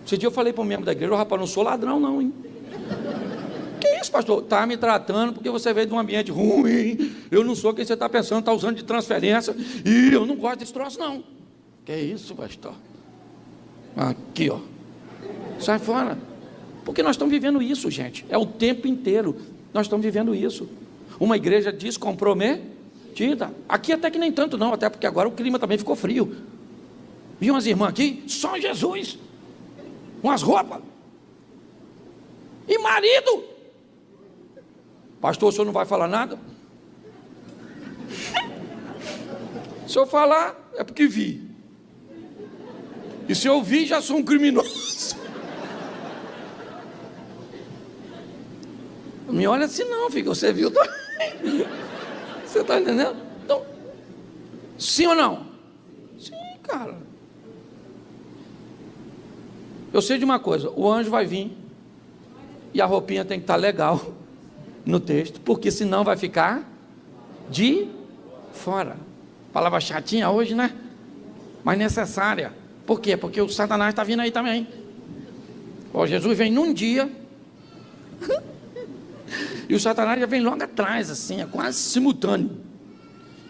Esse dia eu falei para um membro da igreja: rapaz, não sou ladrão não, hein? Que isso, pastor? Está me tratando porque você veio de um ambiente ruim. Eu não sou quem você está pensando, está usando de transferência. E eu não gosto desse troço, não. Que isso, pastor? Aqui, ó. Sai fora. Porque nós estamos vivendo isso, gente. É o tempo inteiro. Nós estamos vivendo isso. Uma igreja descomprometida. Aqui até que nem tanto não, até porque agora o clima também ficou frio. Viu umas irmãs aqui? Só Jesus. Umas roupas. E marido? Pastor, o senhor não vai falar nada? Se eu falar, é porque vi. E se eu vi, já sou um criminoso. Não me olha assim não, filho, você viu também. Você está entendendo? Então, sim ou não? Sim, cara. Eu sei de uma coisa: o anjo vai vir e a roupinha tem que estar legal no texto, porque senão vai ficar de fora. Palavra chatinha hoje, né? Mas necessária. Por quê? Porque o Satanás está vindo aí também. Ó, Jesus vem num dia e o Satanás já vem logo atrás, assim, é quase simultâneo.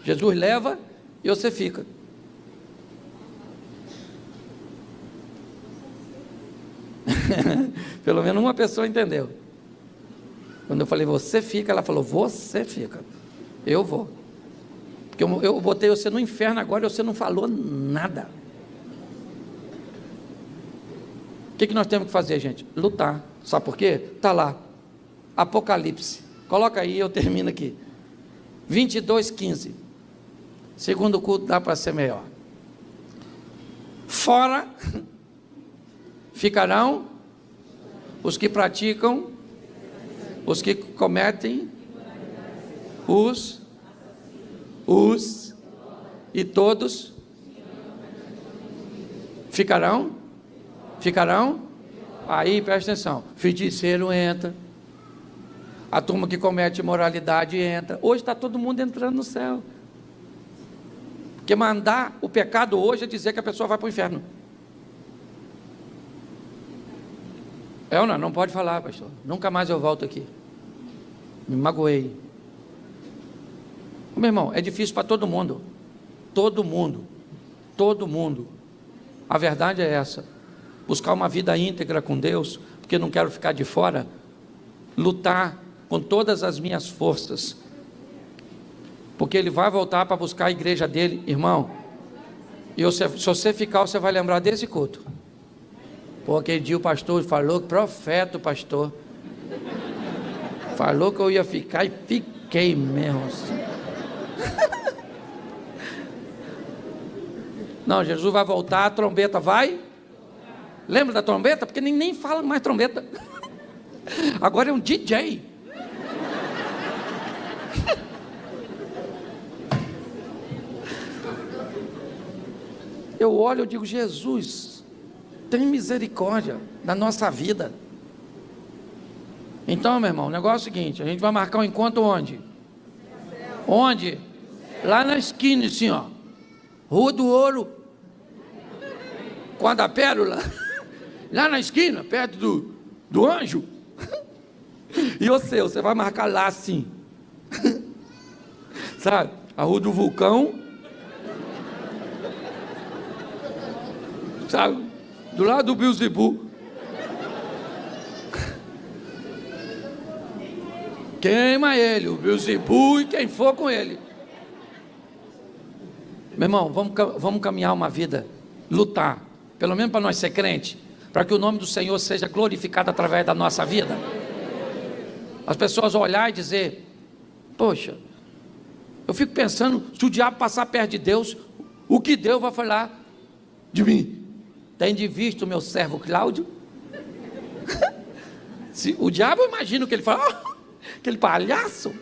Jesus leva e você fica. Pelo menos uma pessoa entendeu. Quando eu falei você fica, ela falou você fica. Eu vou. Porque eu botei você no inferno agora e você não falou nada. O que nós temos que fazer, gente? Lutar. Sabe por quê? Está lá. Apocalipse. Coloca aí, eu termino aqui. 22:15. Segundo culto dá para ser melhor. Fora ficarão os que praticam, os que cometem, os e todos ficarão. Aí presta atenção: feiticeiro entra, a turma que comete imoralidade entra. Hoje está todo mundo entrando no céu. Porque mandar o pecado hoje é dizer que a pessoa vai para o inferno. Não pode falar, pastor. Nunca mais eu volto aqui. Me magoei. Meu irmão, é difícil para todo mundo. Todo mundo. Todo mundo. A verdade é essa. Buscar uma vida íntegra com Deus, porque não quero ficar de fora. Lutar com todas as minhas forças. Porque Ele vai voltar para buscar a igreja dele, irmão. E se você ficar, você vai lembrar desse culto. Pô, aquele dia o pastor falou, profeta o pastor. Falou que eu ia ficar e fiquei mesmo assim. Não, Jesus vai voltar, a trombeta vai. Lembra da trombeta? Porque nem fala mais trombeta. Agora é um DJ. Eu olho e digo, Jesus, tem misericórdia da nossa vida. Então, meu irmão, o negócio é o seguinte, a gente vai marcar um encontro onde? Onde? Lá na esquina, assim, ó. Rua do Ouro. Com a da Pérola. Lá na esquina, perto do Anjo. E você vai marcar lá assim. Sabe? A Rua do Vulcão. Sabe? Do lado do Beelzebub. Queima ele, o Beelzebub e quem for com ele. Meu irmão, vamos caminhar uma vida, lutar, pelo menos para nós ser crente, para que o nome do Senhor seja glorificado através da nossa vida. As pessoas olhar e dizer, poxa, eu fico pensando, se o diabo passar perto de Deus, o que Deus vai falar de mim? Tem de visto o meu servo Cláudio? O diabo, imagina o que ele fala, aquele palhaço,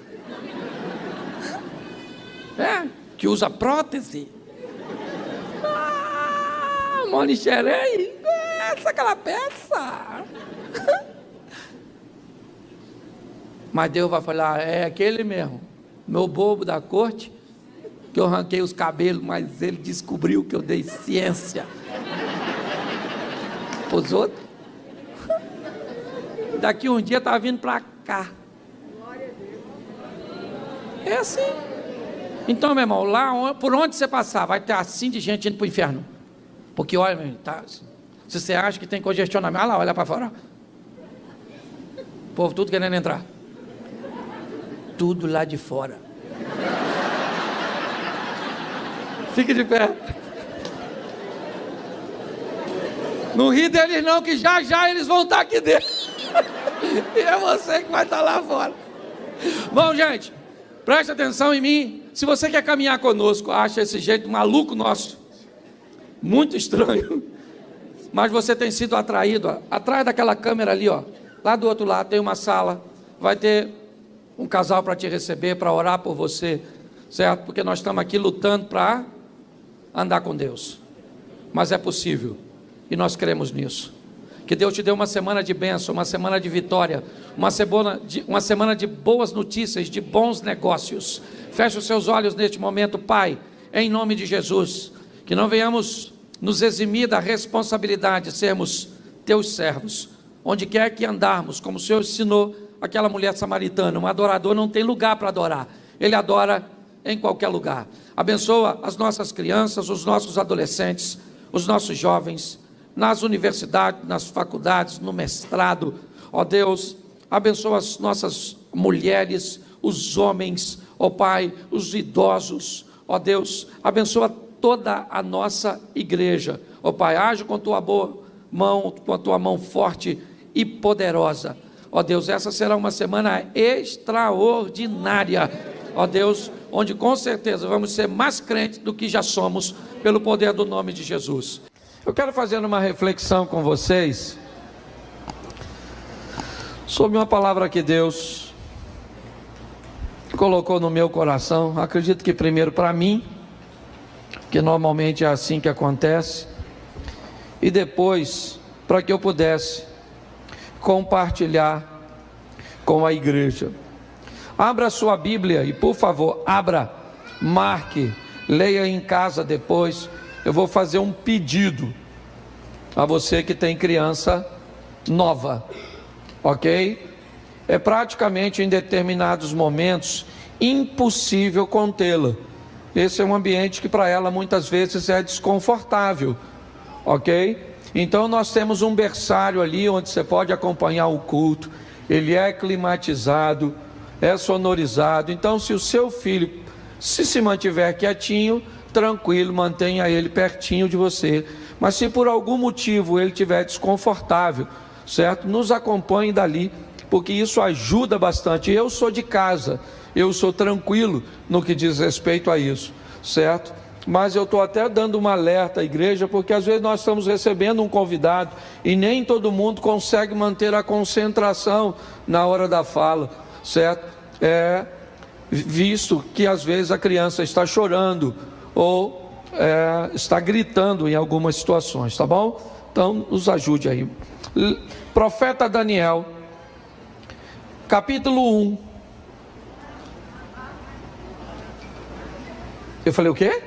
que usa prótese, molicherei, aquela peça. Mas Deus vai falar, é aquele mesmo, meu bobo da corte, que eu arranquei os cabelos, mas ele descobriu que eu dei ciência para os outros. Daqui um dia está vindo para cá. É assim. Então, meu irmão, lá por onde você passar, vai ter assim de gente indo para o inferno. Porque olha, meu irmão, se você acha que tem congestionamento, olha lá, olha para fora. O povo tudo querendo entrar. Tudo lá de fora. Fique de pé. Não ri deles não, que já eles vão estar aqui dentro. E é você que vai estar lá fora. Bom, gente, preste atenção em mim. Se você quer caminhar conosco, acha esse jeito maluco nosso muito estranho, mas você tem sido atraído, ó, atrás daquela câmera ali, ó, lá do outro lado tem uma sala, vai ter um casal para te receber, para orar por você, certo? Porque nós estamos aqui lutando para andar com Deus, mas é possível, e nós cremos nisso. Que Deus te dê uma semana de bênção, uma semana de vitória, uma semana de boas notícias, de bons negócios. Feche os seus olhos neste momento, Pai, em nome de Jesus, que não venhamos nos eximir da responsabilidade de sermos teus servos, onde quer que andarmos, como o Senhor ensinou aquela mulher samaritana. Um adorador não tem lugar para adorar, ele adora em qualquer lugar. Abençoa as nossas crianças, os nossos adolescentes, os nossos jovens, nas universidades, nas faculdades, no mestrado, ó Deus, abençoa as nossas mulheres, os homens, ó Pai, os idosos, ó Deus, abençoa toda a nossa igreja, ó Pai, age com tua boa mão, com a tua mão forte e poderosa, ó Deus, essa será uma semana extraordinária, ó Deus, onde com certeza vamos ser mais crentes do que já somos, pelo poder do nome de Jesus. Eu quero fazer uma reflexão com vocês sobre uma palavra que Deus colocou no meu coração. Acredito que primeiro para mim, que normalmente é assim que acontece, e depois para que eu pudesse compartilhar com a igreja. Abra a sua Bíblia e, por favor, abra, marque, leia em casa depois. Eu vou fazer um pedido a você que tem criança nova, ok? É praticamente em determinados momentos impossível contê-la. Esse é um ambiente que para ela muitas vezes é desconfortável, ok? Então nós temos um berçário ali onde você pode acompanhar o culto, ele é climatizado, é sonorizado. Então se o seu filho se mantiver quietinho, tranquilo, mantenha ele pertinho de você. Mas se por algum motivo ele estiver desconfortável, certo? Nos acompanhe dali, porque isso ajuda bastante. Eu sou de casa, eu sou tranquilo no que diz respeito a isso, certo? Mas eu estou até dando um alerta à igreja, porque às vezes nós estamos recebendo um convidado e nem todo mundo consegue manter a concentração na hora da fala, certo? Visto que às vezes a criança está chorando ou está gritando em algumas situações, tá bom? Então nos ajude aí. Profeta Daniel, capítulo 1. Eu falei o quê?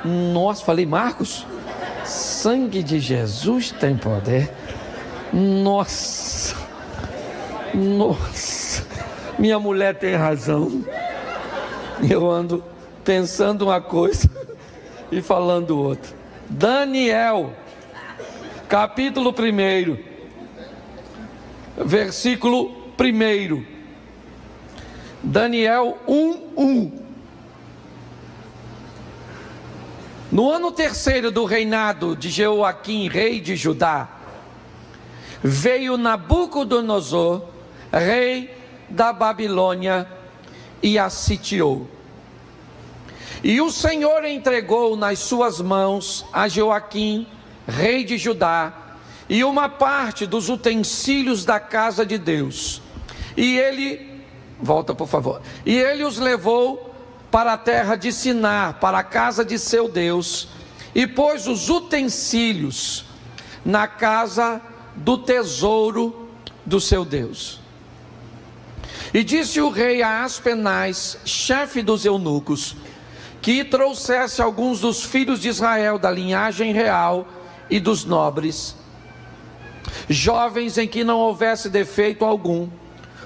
Nossa, falei Marcos? Sangue de Jesus tem poder. Nossa, minha mulher tem razão. Eu ando pensando uma coisa e falando outra. Daniel, capítulo 1, versículo 1. Daniel 1:1. No ano 3º do reinado de Jeoaquim, rei de Judá, veio Nabucodonosor, rei da Babilônia, e a sitiou. E o Senhor entregou nas suas mãos a Jeoaquim, rei de Judá, e uma parte dos utensílios da casa de Deus. E ele, volta por favor, e ele os levou para a terra de Sinar, para a casa de seu Deus, e pôs os utensílios na casa do tesouro do seu Deus. E disse o rei a Aspenaz, chefe dos eunucos, que trouxesse alguns dos filhos de Israel da linhagem real e dos nobres, jovens em que não houvesse defeito algum,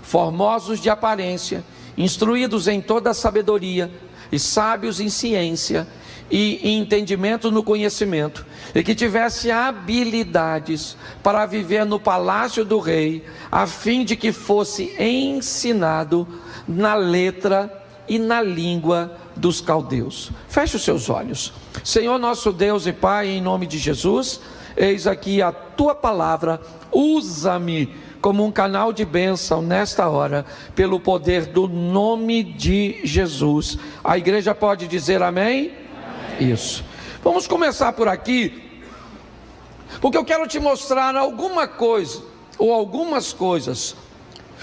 formosos de aparência, instruídos em toda a sabedoria, e sábios em ciência, e em entendimento no conhecimento, e que tivesse habilidades para viver no palácio do rei, a fim de que fosse ensinado na letra e na língua dos caldeus. Feche os seus olhos. Senhor nosso Deus e Pai, em nome de Jesus, eis aqui a tua palavra, usa-me como um canal de bênção nesta hora, pelo poder do nome de Jesus. A igreja pode dizer amém? Amém. Isso. Vamos começar por aqui, porque eu quero te mostrar alguma coisa, ou algumas coisas,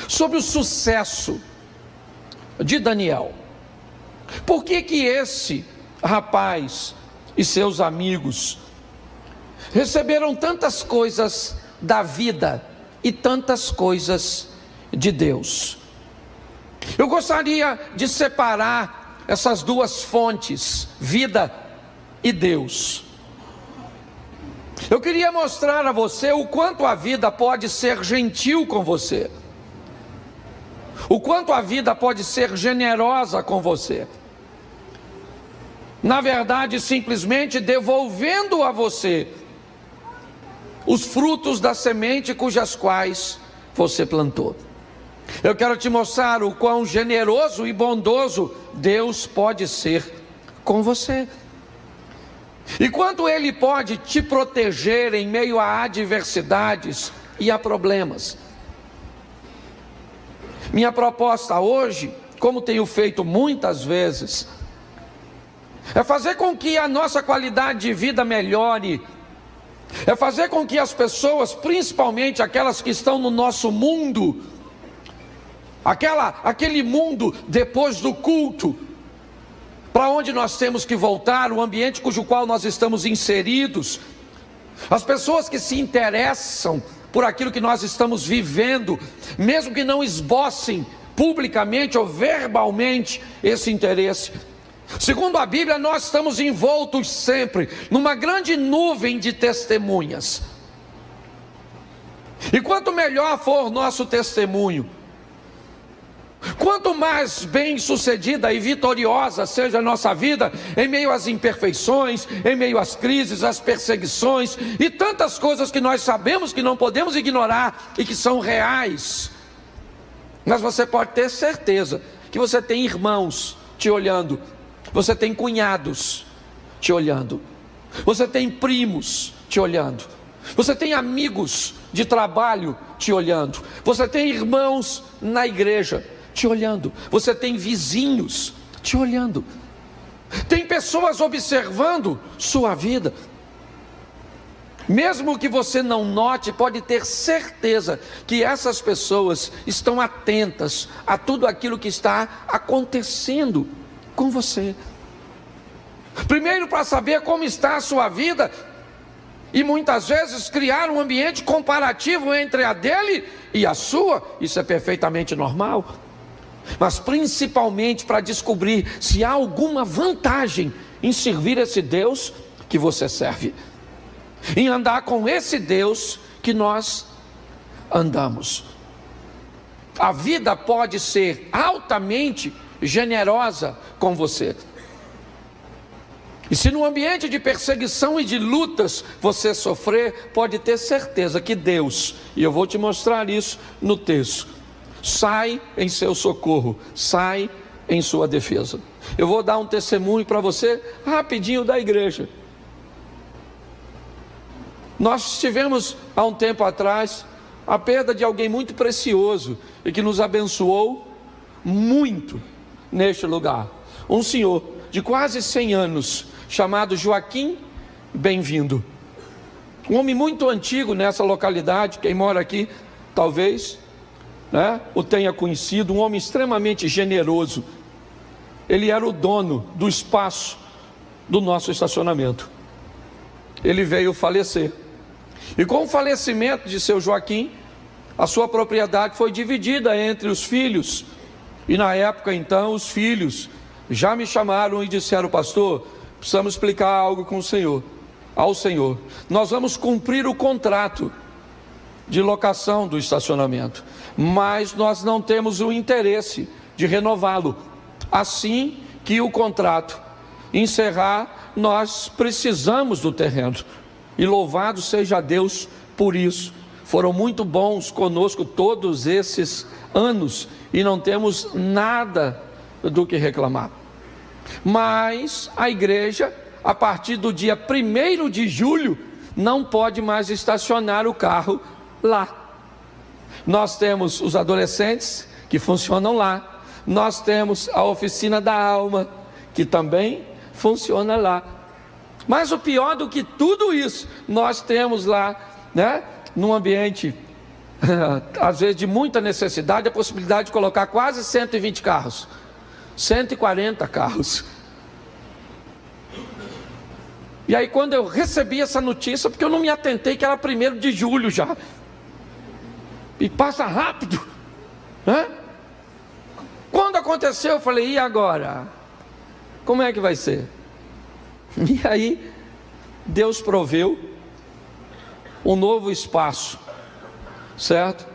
sobre o sucesso de Daniel. Por que esse rapaz e seus amigos receberam tantas coisas da vida e tantas coisas de Deus? Eu gostaria de separar essas duas fontes, vida e Deus. Eu queria mostrar a você o quanto a vida pode ser gentil com você, o quanto a vida pode ser generosa com você, na verdade simplesmente devolvendo a você os frutos da semente cujas quais você plantou. Eu quero te mostrar o quão generoso e bondoso Deus pode ser com você, e quanto Ele pode te proteger em meio a adversidades e a problemas. Minha proposta hoje, como tenho feito muitas vezes, é fazer com que a nossa qualidade de vida melhore, é fazer com que as pessoas, principalmente aquelas que estão no nosso mundo, aquele mundo depois do culto, para onde nós temos que voltar, o ambiente cujo qual nós estamos inseridos, as pessoas que se interessam por aquilo que nós estamos vivendo, mesmo que não esbocem publicamente ou verbalmente esse interesse. Segundo a Bíblia, nós estamos envoltos sempre numa grande nuvem de testemunhas. E quanto melhor for o nosso testemunho, quanto mais bem-sucedida e vitoriosa seja a nossa vida, em meio às imperfeições, em meio às crises, às perseguições e tantas coisas que nós sabemos que não podemos ignorar e que são reais, mas você pode ter certeza que você tem irmãos te olhando, você tem cunhados te olhando, você tem primos te olhando, você tem amigos de trabalho te olhando, você tem irmãos na igreja te olhando, você tem vizinhos te olhando, tem pessoas observando sua vida. Mesmo que você não note, pode ter certeza que essas pessoas estão atentas a tudo aquilo que está acontecendo com você. Primeiro, para saber como está a sua vida, e muitas vezes criar um ambiente comparativo entre a dele e a sua. Isso é perfeitamente normal. Mas principalmente para descobrir se há alguma vantagem em servir esse Deus que você serve, em andar com esse Deus que nós andamos. A vida pode ser altamente generosa com você. E se no ambiente de perseguição e de lutas você sofrer, pode ter certeza que Deus, e eu vou te mostrar isso no texto, sai em seu socorro, sai em sua defesa. Eu vou dar um testemunho para você rapidinho da igreja. Nós tivemos há um tempo atrás a perda de alguém muito precioso e que nos abençoou muito neste lugar. Um senhor de quase 100 anos, chamado Joaquim Bem-vindo. Um homem muito antigo nessa localidade, quem mora aqui talvez o tenha conhecido, um homem extremamente generoso. Ele era o dono do espaço do nosso estacionamento. Ele veio falecer, e com o falecimento de seu Joaquim, a sua propriedade foi dividida entre os filhos. E na época então, os filhos já me chamaram e disseram: pastor, precisamos explicar algo com o senhor, ao senhor. Nós vamos cumprir o contrato de locação do estacionamento, mas nós não temos o interesse de renová-lo. Assim que o contrato encerrar, nós precisamos do terreno. E louvado seja Deus por isso. Foram muito bons conosco todos esses anos e não temos nada do que reclamar. Mas a igreja, a partir do dia 1º de julho, não pode mais estacionar o carro lá. Nós temos os adolescentes que funcionam lá, nós temos a oficina da alma que também funciona lá. Mas o pior do que tudo isso, nós temos lá, num ambiente às vezes de muita necessidade, a possibilidade de colocar quase 120 carros, 140 carros. E aí quando eu recebi essa notícia, porque eu não me atentei que era 1º de julho já, e passa rápido, Quando aconteceu, eu falei: e agora? Como é que vai ser? E aí Deus proveu um novo espaço, certo?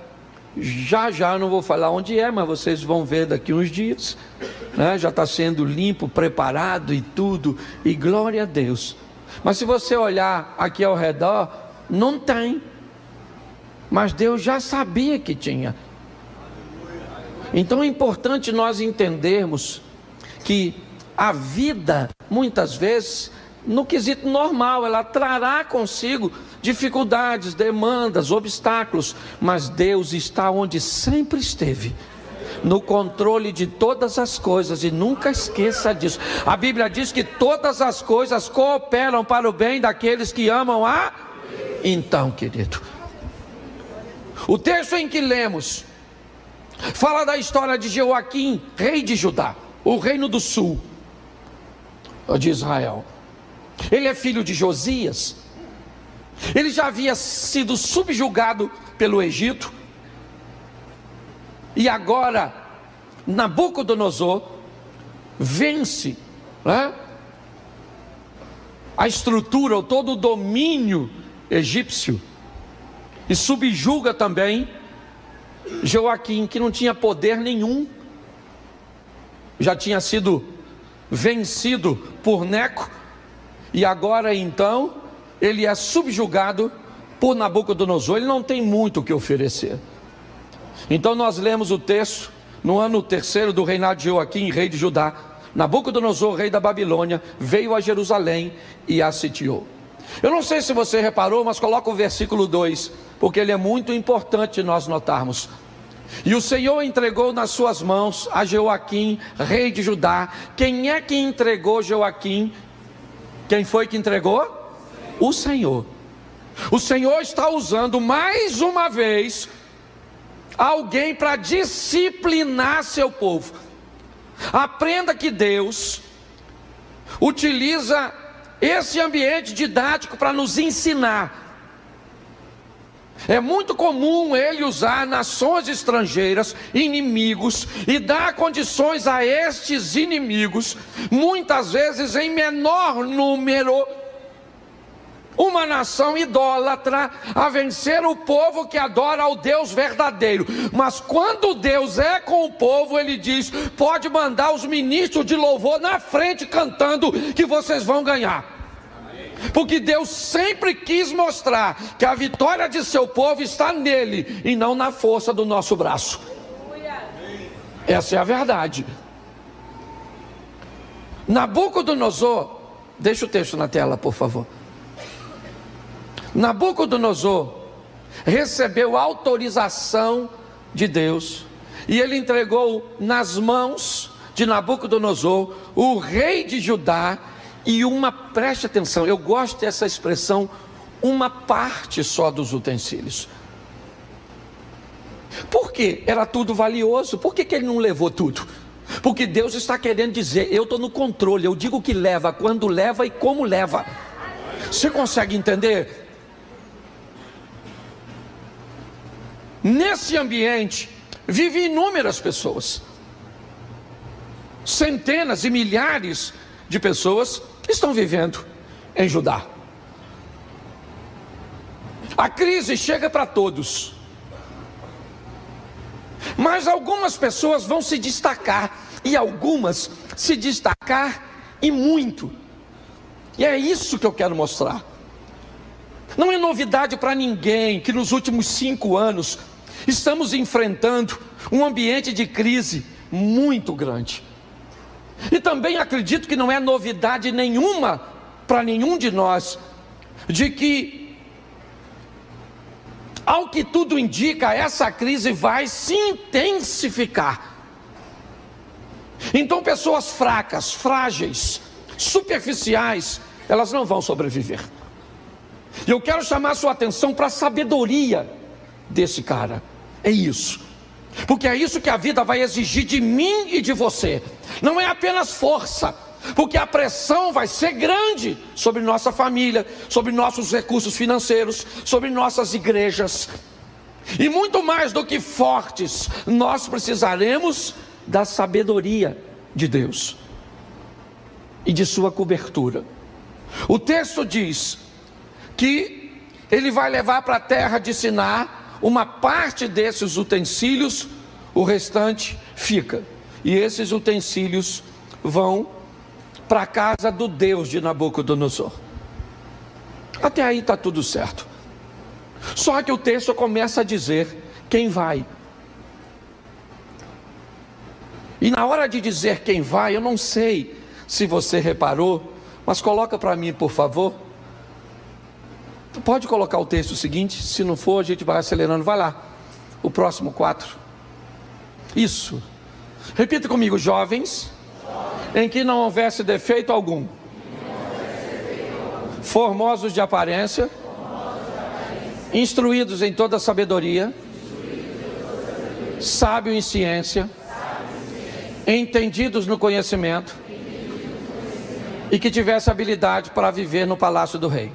Já eu não vou falar onde é, mas vocês vão ver daqui uns dias, já está sendo limpo, preparado e tudo, e glória a Deus. Mas se você olhar aqui ao redor, não tem, mas Deus já sabia que tinha. Então é importante nós entendermos que a vida, muitas vezes, no quesito normal, ela trará consigo dificuldades, demandas, obstáculos, mas Deus está onde sempre esteve, no controle de todas as coisas, e nunca esqueça disso. A Bíblia diz que todas as coisas cooperam para o bem daqueles que amam a... Então, querido, o texto em que lemos fala da história de Joaquim, rei de Judá, o reino do sul de Israel. Ele é filho de Josias. Ele já havia sido subjugado pelo Egito, e agora Nabucodonosor vence a estrutura, ou todo o domínio egípcio, e subjuga também Joaquim, que não tinha poder nenhum, já tinha sido vencido por Neco, e agora então ele é subjugado por Nabucodonosor. Ele não tem muito o que oferecer. Então nós lemos o texto: no ano terceiro do reinado de Joaquim, rei de Judá, Nabucodonosor, rei da Babilônia, veio a Jerusalém e a sitiou. Eu não sei se você reparou, mas coloca o versículo 2, porque ele é muito importante nós notarmos. E o Senhor entregou nas suas mãos a Joaquim, rei de Judá. Quem é que entregou Joaquim? Quem foi que entregou? O Senhor. O Senhor está usando mais uma vez alguém para disciplinar seu povo. Aprenda que Deus utiliza esse ambiente didático para nos ensinar. É muito comum ele usar nações estrangeiras, inimigos, e dar condições a estes inimigos, muitas vezes em menor número, uma nação idólatra, a vencer o povo que adora ao Deus verdadeiro. Mas quando Deus é com o povo, ele diz: pode mandar os ministros de louvor na frente cantando, que vocês vão ganhar. Porque Deus sempre quis mostrar que a vitória de seu povo está nele e não na força do nosso braço. Essa é a verdade. Nabucodonosor, deixa o texto na tela, por favor. Nabucodonosor recebeu autorização de Deus, e ele entregou nas mãos de Nabucodonosor, o rei de Judá, e preste atenção, eu gosto dessa expressão, uma parte só dos utensílios. Por quê? Era tudo valioso. Por que ele não levou tudo? Porque Deus está querendo dizer: eu estou no controle, eu digo que leva, quando leva e como leva. Você consegue entender? Nesse ambiente vivem inúmeras pessoas, centenas e milhares de pessoas estão vivendo em Judá. A crise chega para todos, mas algumas pessoas vão se destacar, e algumas se destacar e muito. E é isso que eu quero mostrar. Não é novidade para ninguém que nos últimos 5 anos estamos enfrentando um ambiente de crise muito grande. E também acredito que não é novidade nenhuma para nenhum de nós, de que, ao que tudo indica, essa crise vai se intensificar. Então pessoas fracas, frágeis, superficiais, elas não vão sobreviver. E eu quero chamar a sua atenção para a sabedoria desse cara. É isso. Porque é isso que a vida vai exigir de mim e de você. Não é apenas força, porque a pressão vai ser grande sobre nossa família, sobre nossos recursos financeiros, sobre nossas igrejas. E muito mais do que fortes, nós precisaremos da sabedoria de Deus e de sua cobertura. O texto diz que ele vai levar para a terra de Siná uma parte desses utensílios, o restante fica. E esses utensílios vão para a casa do Deus de Nabucodonosor. Até aí está tudo certo. Só que o texto começa a dizer quem vai. E na hora de dizer quem vai, eu não sei se você reparou, mas coloca para mim, por favor. Pode colocar o texto seguinte, se não for a gente vai acelerando, vai lá, o próximo 4. Isso, repita comigo: jovens, em que não houvesse defeito algum, formosos de aparência, instruídos em toda sabedoria, sábios em ciência, entendidos no conhecimento, e que tivesse habilidade para viver no palácio do rei.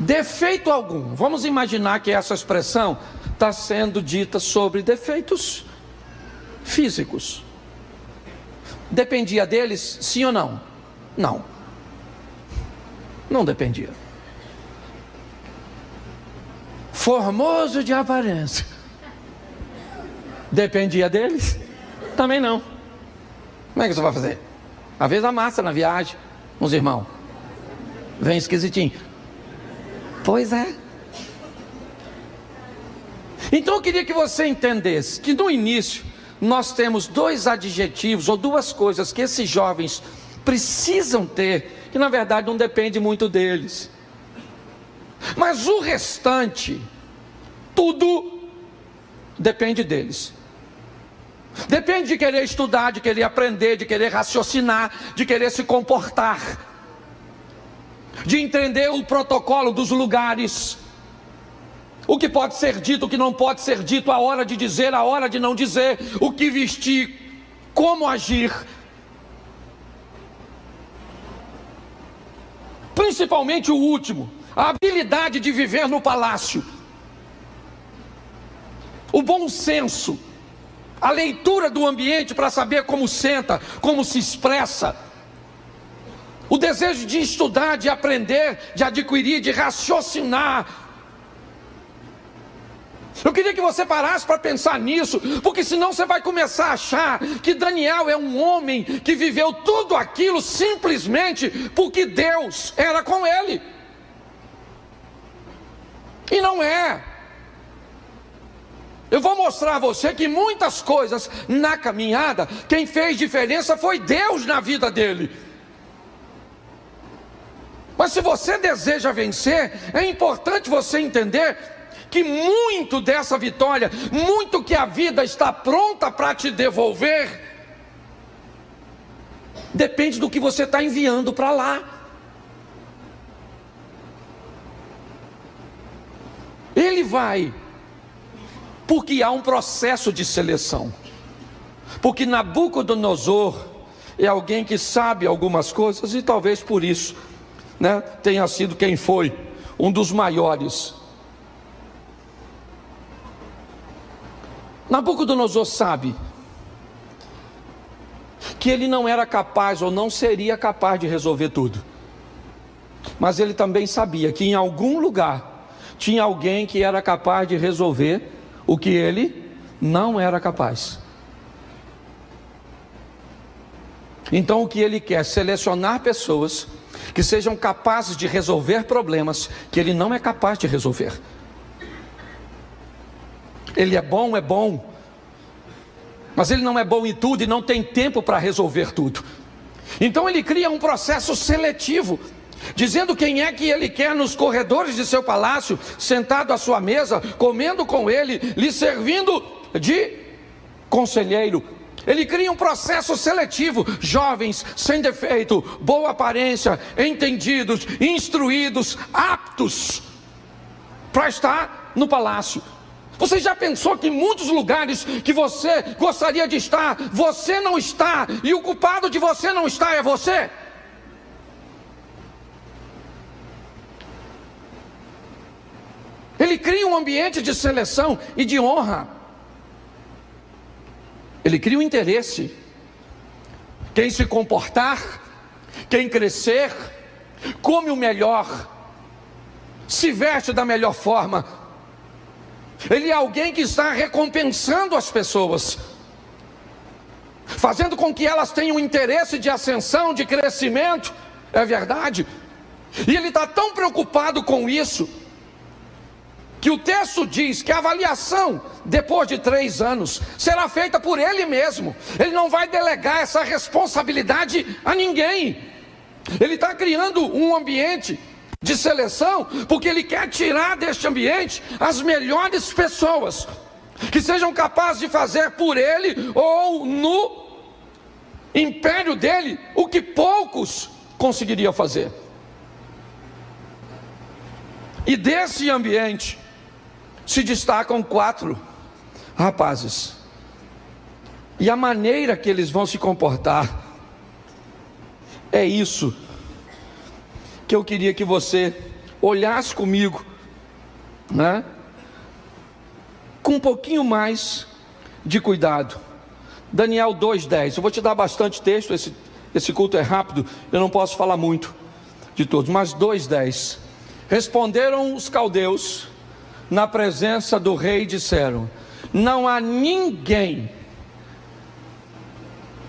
Defeito algum. Vamos imaginar que essa expressão está sendo dita sobre defeitos físicos. Dependia deles, sim ou não? Não. Não dependia. formoso de aparência. Dependia deles? Também não. Como é que você vai fazer? Às vezes a massa na viagem, uns irmãos, vem esquisitinho. Pois é. Então eu queria que você entendesse que no início nós temos dois adjetivos ou duas coisas que esses jovens precisam ter, que na verdade não depende muito deles. Mas o restante, tudo depende deles. Depende de querer estudar, de querer aprender, de querer raciocinar, de querer se comportar, de entender o protocolo dos lugares, o que pode ser dito, o que não pode ser dito, a hora de dizer, a hora de não dizer, o que vestir, como agir. Principalmente o último, a habilidade de viver no palácio, o bom senso, a leitura do ambiente para saber como senta, como se expressa, o desejo de estudar, de aprender, de adquirir, de raciocinar. Eu queria que você parasse para pensar nisso, porque senão você vai começar a achar que Daniel é um homem que viveu tudo aquilo simplesmente porque Deus era com ele. E não é. Eu vou mostrar a você que muitas coisas na caminhada, quem fez diferença foi Deus na vida dele. Mas se você deseja vencer, é importante você entender que muito dessa vitória, muito que a vida está pronta para te devolver, depende do que você está enviando para lá. Ele vai, porque há um processo de seleção. Porque Nabucodonosor é alguém que sabe algumas coisas, e talvez por isso, tenha sido quem foi, um dos maiores. Nabucodonosor sabe que ele não era capaz ou não seria capaz de resolver tudo. Mas ele também sabia que em algum lugar tinha alguém que era capaz de resolver o que ele não era capaz. Então o que ele quer é selecionar pessoas que sejam capazes de resolver problemas que ele não é capaz de resolver. Ele é bom, mas ele não é bom em tudo e não tem tempo para resolver tudo. Então ele cria um processo seletivo, dizendo quem é que ele quer nos corredores de seu palácio, sentado à sua mesa, comendo com ele, lhe servindo de conselheiro. Ele cria um processo seletivo, jovens, sem defeito, boa aparência, entendidos, instruídos, aptos para estar no palácio. Você já pensou que em muitos lugares que você gostaria de estar, você não está, e o culpado de você não estar é você? Ele cria um ambiente de seleção e de honra. Ele cria um interesse. Quem se comportar, quem crescer, come o melhor, se veste da melhor forma. Ele é alguém que está recompensando as pessoas, fazendo com que elas tenham interesse de ascensão, de crescimento. É verdade. E ele está tão preocupado com isso, que o texto diz que a avaliação, depois de 3 anos, será feita por ele mesmo. Ele não vai delegar essa responsabilidade a ninguém. Ele está criando um ambiente de seleção, porque ele quer tirar deste ambiente as melhores pessoas, que sejam capazes de fazer por ele, ou no império dele, o que poucos conseguiriam fazer. E desse ambiente se destacam 4 rapazes, e a maneira que eles vão se comportar, é isso que eu queria que você olhasse comigo, com um pouquinho mais de cuidado. Daniel 2:10, eu vou te dar bastante texto, esse culto é rápido, eu não posso falar muito de todos, mas 2:10, responderam os caldeus, na presença do rei e disseram: não há ninguém,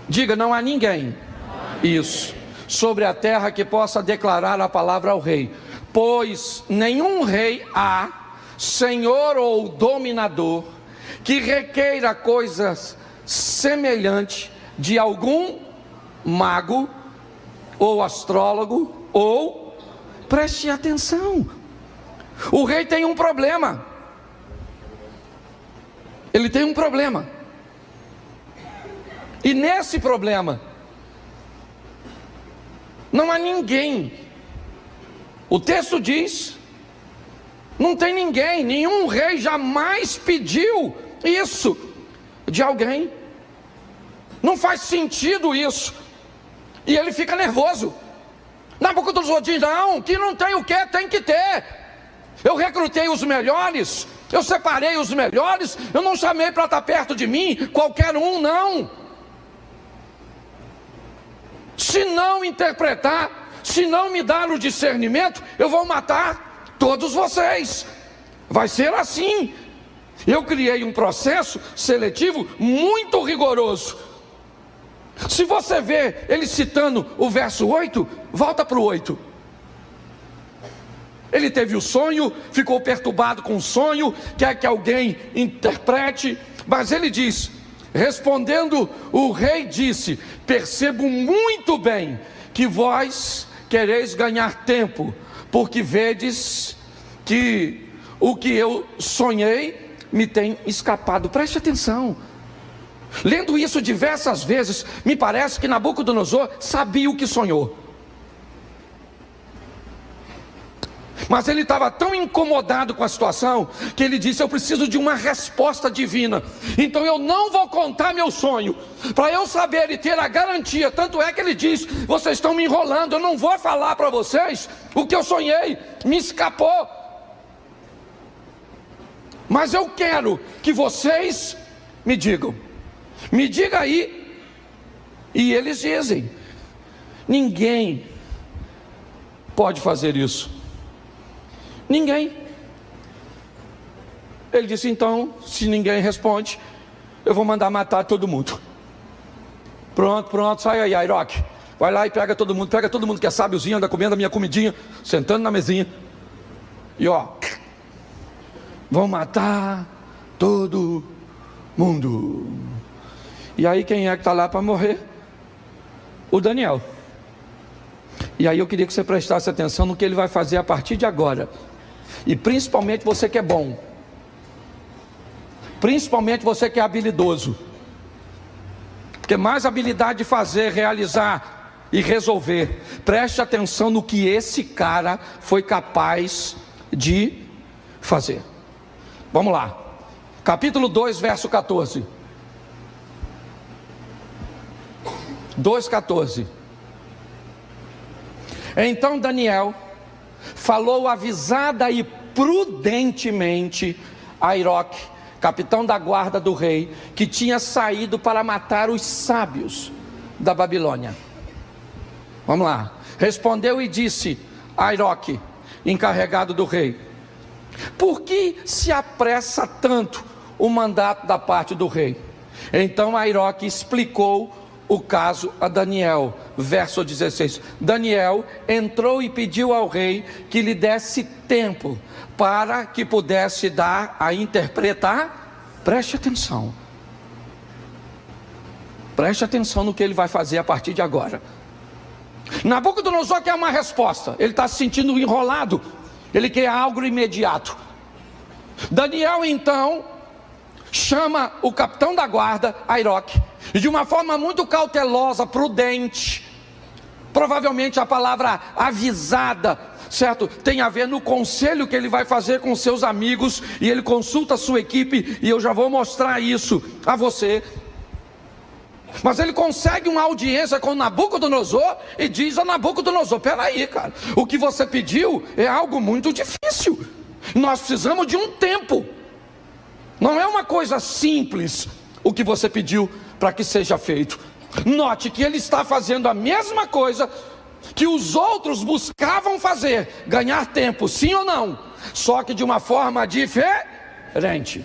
diga, não há ninguém, isso, sobre a terra que possa declarar a palavra ao rei, pois nenhum rei há, senhor ou dominador, que requeira coisas semelhantes de algum mago ou astrólogo, ou, preste atenção, o rei tem um problema, ele tem um problema, e nesse problema, não há ninguém, o texto diz, não tem ninguém, nenhum rei jamais pediu isso de alguém, não faz sentido isso, e ele fica nervoso. Nabucodonosor diz: não, que não tem o que, tem que ter. Eu recrutei os melhores, eu separei os melhores, eu não chamei para estar perto de mim qualquer um, não. Se não interpretar, se não me dar o discernimento, eu vou matar todos vocês. Vai ser assim. Eu criei um processo seletivo muito rigoroso. Se você vê ele citando o verso 8, volta para o 8. Ele teve o sonho, ficou perturbado com o sonho, quer que alguém interprete, mas ele diz, respondendo, o rei disse: percebo muito bem que vós quereis ganhar tempo, porque vedes que o que eu sonhei me tem escapado. Preste atenção. Lendo isso diversas vezes, me parece que Nabucodonosor sabia o que sonhou, mas ele estava tão incomodado com a situação, que ele disse: eu preciso de uma resposta divina, então eu não vou contar meu sonho, para eu saber e ter a garantia. Tanto é que ele diz: vocês estão me enrolando, eu não vou falar para vocês o que eu sonhei, me escapou, mas eu quero que vocês me digam. Me diga aí. E eles dizem: ninguém pode fazer isso. Ninguém. Ele disse: então, se ninguém responde, eu vou mandar matar todo mundo. Pronto, sai aí, Airoque. Vai lá e pega todo mundo que é sábiozinho, anda comendo a minha comidinha, sentando na mesinha. E ó, vão matar todo mundo. E aí quem é que está lá para morrer? O Daniel. E aí eu queria que você prestasse atenção no que ele vai fazer a partir de agora. E principalmente você que é bom, principalmente você que é habilidoso, porque mais habilidade de fazer, realizar e resolver. Preste atenção no que esse cara foi capaz de fazer. Vamos lá, capítulo 2, verso 14. 2,14. Então Daniel falou avisada e prudentemente a Airoque, capitão da guarda do rei, que tinha saído para matar os sábios da Babilônia. Vamos lá. Respondeu e disse a Airoque, encarregado do rei: por que se apressa tanto o mandato da parte do rei? Então Airoque explicou o caso a Daniel. Verso 16. Daniel entrou e pediu ao rei que lhe desse tempo para que pudesse dar a interpretar. Preste atenção no que ele vai fazer a partir de agora. Nabucodonosor quer uma resposta, ele está se sentindo enrolado, ele quer algo imediato. Daniel então chama o capitão da guarda, Airoque, e de uma forma muito cautelosa, prudente, provavelmente a palavra avisada, certo? Tem a ver no conselho que ele vai fazer com seus amigos, e ele consulta a sua equipe, e eu já vou mostrar isso a você. Mas ele consegue uma audiência com Nabucodonosor e diz a Nabucodonosor: peraí, cara, o que você pediu é algo muito difícil, nós precisamos de um tempo, não é uma coisa simples o que você pediu para que seja feito. Note que ele está fazendo a mesma coisa que os outros buscavam fazer, ganhar tempo, sim ou não? só que de uma forma diferente.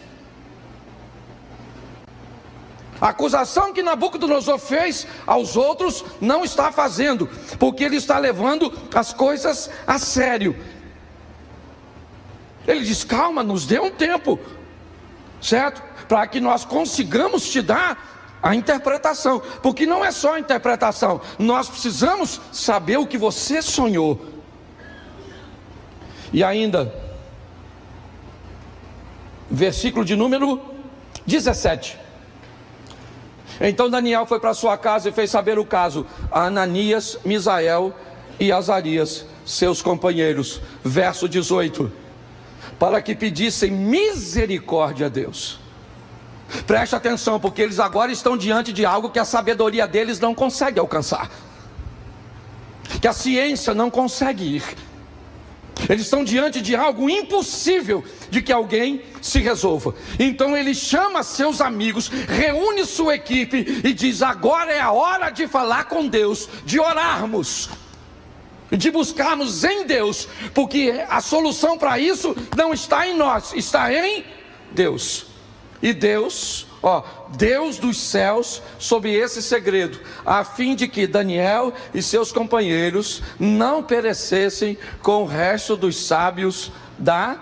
A acusação que Nabucodonosor fez aos outros não está fazendo, porque ele está levando as coisas a sério. Ele diz: calma, nos dê um tempo, certo? Para que nós consigamos te dar a interpretação, porque não é só a interpretação, nós precisamos saber o que você sonhou. E ainda, versículo de número 17. Então Daniel foi para sua casa e fez saber o caso a Ananias, Misael e Azarias, seus companheiros. Verso 18. Para que pedissem misericórdia a Deus. Preste atenção, porque eles agora estão diante de algo que a sabedoria deles não consegue alcançar, que a ciência não consegue ir. Eles estão diante de algo impossível de que alguém se resolva. Então ele chama seus amigos, reúne sua equipe e diz: agora é a hora de falar com Deus, de orarmos, de buscarmos em Deus, porque a solução para isso não está em nós, está em Deus. E Deus, Deus dos céus, sob esse segredo, a fim de que Daniel e seus companheiros não perecessem com o resto dos sábios da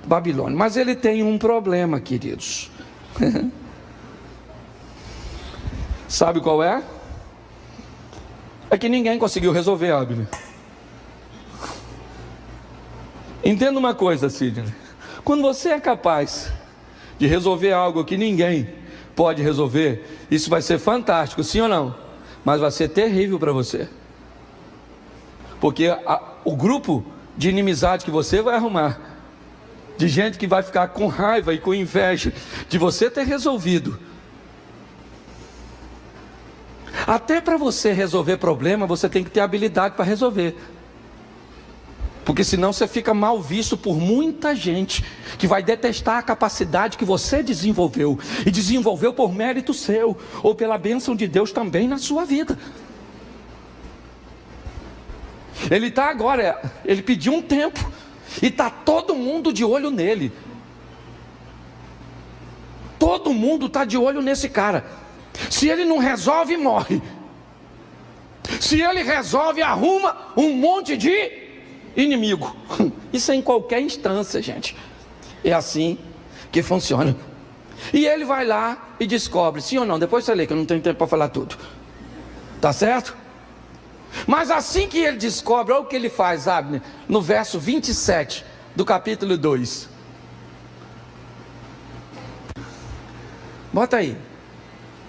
Babilônia. Mas ele tem um problema, queridos. Sabe qual é? É que ninguém conseguiu resolver, Abner. Entenda uma coisa, Sidney. Quando você é capaz de resolver algo que ninguém pode resolver, isso vai ser fantástico, sim ou não? Mas vai ser terrível para você, porque o grupo de inimizade que você vai arrumar, de gente que vai ficar com raiva e com inveja de você ter resolvido. Até para você resolver problema, você tem que ter habilidade para resolver, porque senão você fica mal visto por muita gente que vai detestar a capacidade que você desenvolveu, e desenvolveu por mérito seu, ou pela bênção de Deus também na sua vida. Ele está agora, ele pediu um tempo, e está todo mundo de olho nele. Todo mundo está de olho nesse cara. Se ele não resolve, morre. Se ele resolve, arruma um monte de inimigo. Isso é em qualquer instância, gente. É assim que funciona. E ele vai lá e descobre, sim ou não? Depois você lê, que eu não tenho tempo para falar tudo. Tá certo? Mas assim que ele descobre, olha o que ele faz, Abner, no verso 27 do capítulo 2. Bota aí.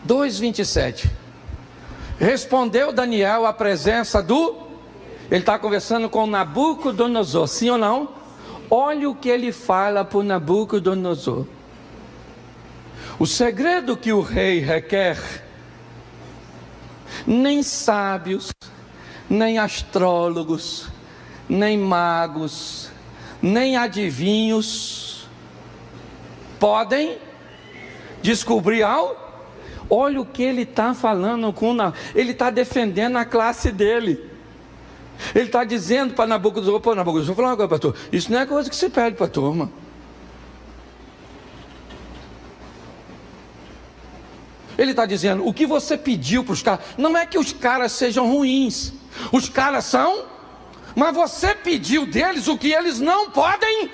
2:27. Respondeu Daniel à presença do... Ele está conversando com Nabucodonosor, sim ou não? Olha o que ele fala para o Nabucodonosor. O segredo que o rei requer, nem sábios, nem astrólogos, nem magos, nem adivinhos podem descobrir algo. Olha o que ele está falando ele está defendendo a classe dele. Ele está dizendo para Nabucodonosor: pô, Nabucodonosor, vou falar uma coisa, pastor, isso não é coisa que se pede para a turma. Ele está dizendo: o que você pediu para os caras, não é que os caras sejam ruins, os caras são, mas você pediu deles o que eles não podem.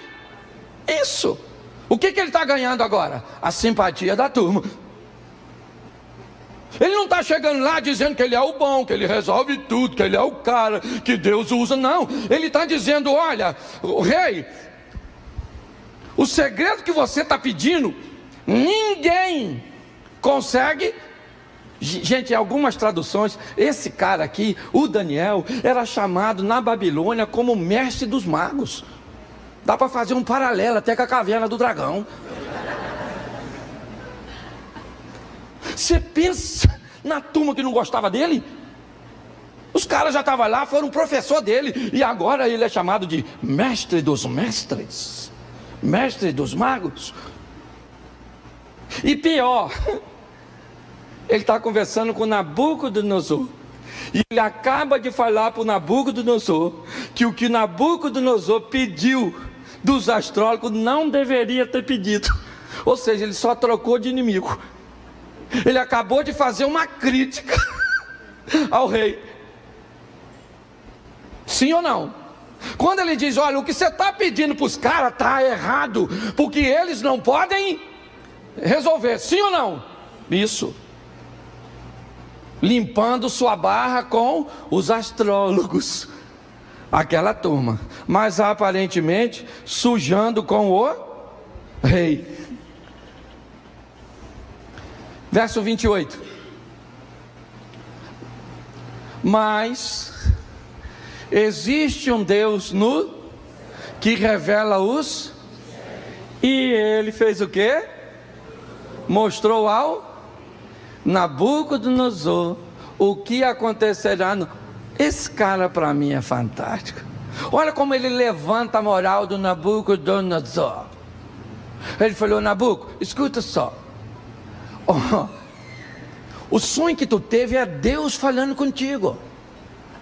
Isso. O que ele está ganhando agora? A simpatia da turma. Ele não está chegando lá dizendo que ele é o bom, que ele resolve tudo, que ele é o cara que Deus usa, não. Ele está dizendo: olha, o rei, o segredo que você está pedindo, ninguém consegue. Gente, em algumas traduções, esse cara aqui, o Daniel, era chamado na Babilônia como mestre dos magos. Dá para fazer um paralelo até com a caverna do dragão. Você pensa na turma que não gostava dele? Os caras já estavam lá, foram professor dele, e agora ele é chamado de mestre dos mestres, mestre dos magos. E pior, ele está conversando com Nabucodonosor, e ele acaba de falar para o Nabucodonosor que o que Nabucodonosor pediu dos astrólogos não deveria ter pedido. Ou seja, ele só trocou de inimigo. Ele acabou de fazer uma crítica ao rei. Sim ou não? Quando ele diz, olha, o que você está pedindo para os caras está errado, porque eles não podem resolver. Sim ou não? Isso. Limpando sua barra com os astrólogos, aquela turma, mas aparentemente sujando com o rei. Verso 28. Mas existe um Deus que revela os, e ele fez o quê? Mostrou ao Nabucodonosor o que acontecerá. Esse cara para mim é fantástico. Olha como ele levanta a moral do Nabucodonosor. Ele falou, Nabuco, escuta só. O sonho que tu teve é Deus falando contigo.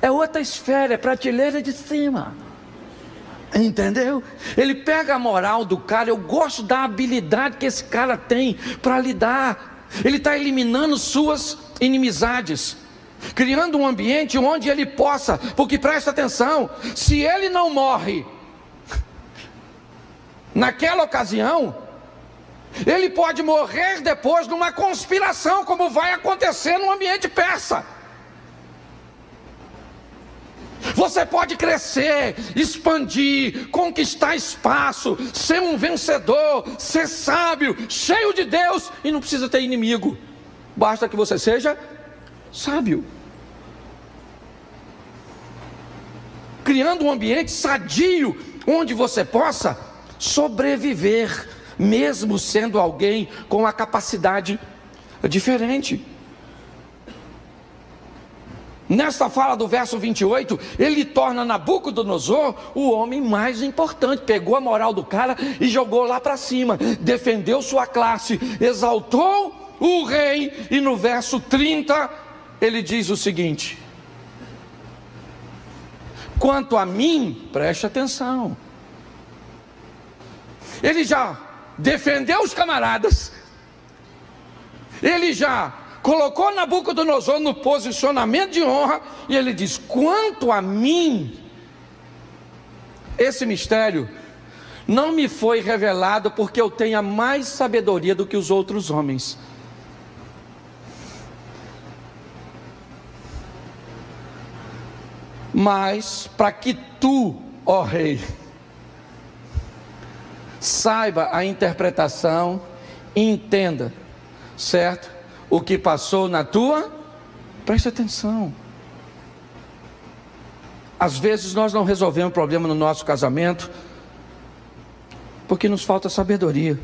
É outra esfera, é prateleira de cima. Entendeu? Ele pega a moral do cara. Eu gosto da habilidade que esse cara tem para lidar. Ele está eliminando suas inimizades, criando um ambiente onde ele possa, porque presta atenção, se ele não morre naquela ocasião, ele pode morrer depois numa conspiração, como vai acontecer no ambiente persa. Você pode crescer, expandir, conquistar espaço, ser um vencedor, ser sábio, cheio de Deus, e não precisa ter inimigo, basta que você seja sábio, criando um ambiente sadio, onde você possa sobreviver, mesmo sendo alguém com uma capacidade diferente. Nesta fala do verso 28, ele torna Nabucodonosor o homem mais importante. Pegou a moral do cara e jogou lá para cima, defendeu sua classe, exaltou o rei. E no verso 30 ele diz o seguinte: quanto a mim, preste atenção, ele já defendeu os camaradas, ele já colocou Nabucodonosor no posicionamento de honra, e ele diz, quanto a mim, esse mistério não me foi revelado porque eu tenha mais sabedoria do que os outros homens. Mas para que tu, ó rei, saiba a interpretação e entenda, certo? O que passou na tua, preste atenção. Às vezes nós não resolvemos o problema no nosso casamento porque nos falta sabedoria.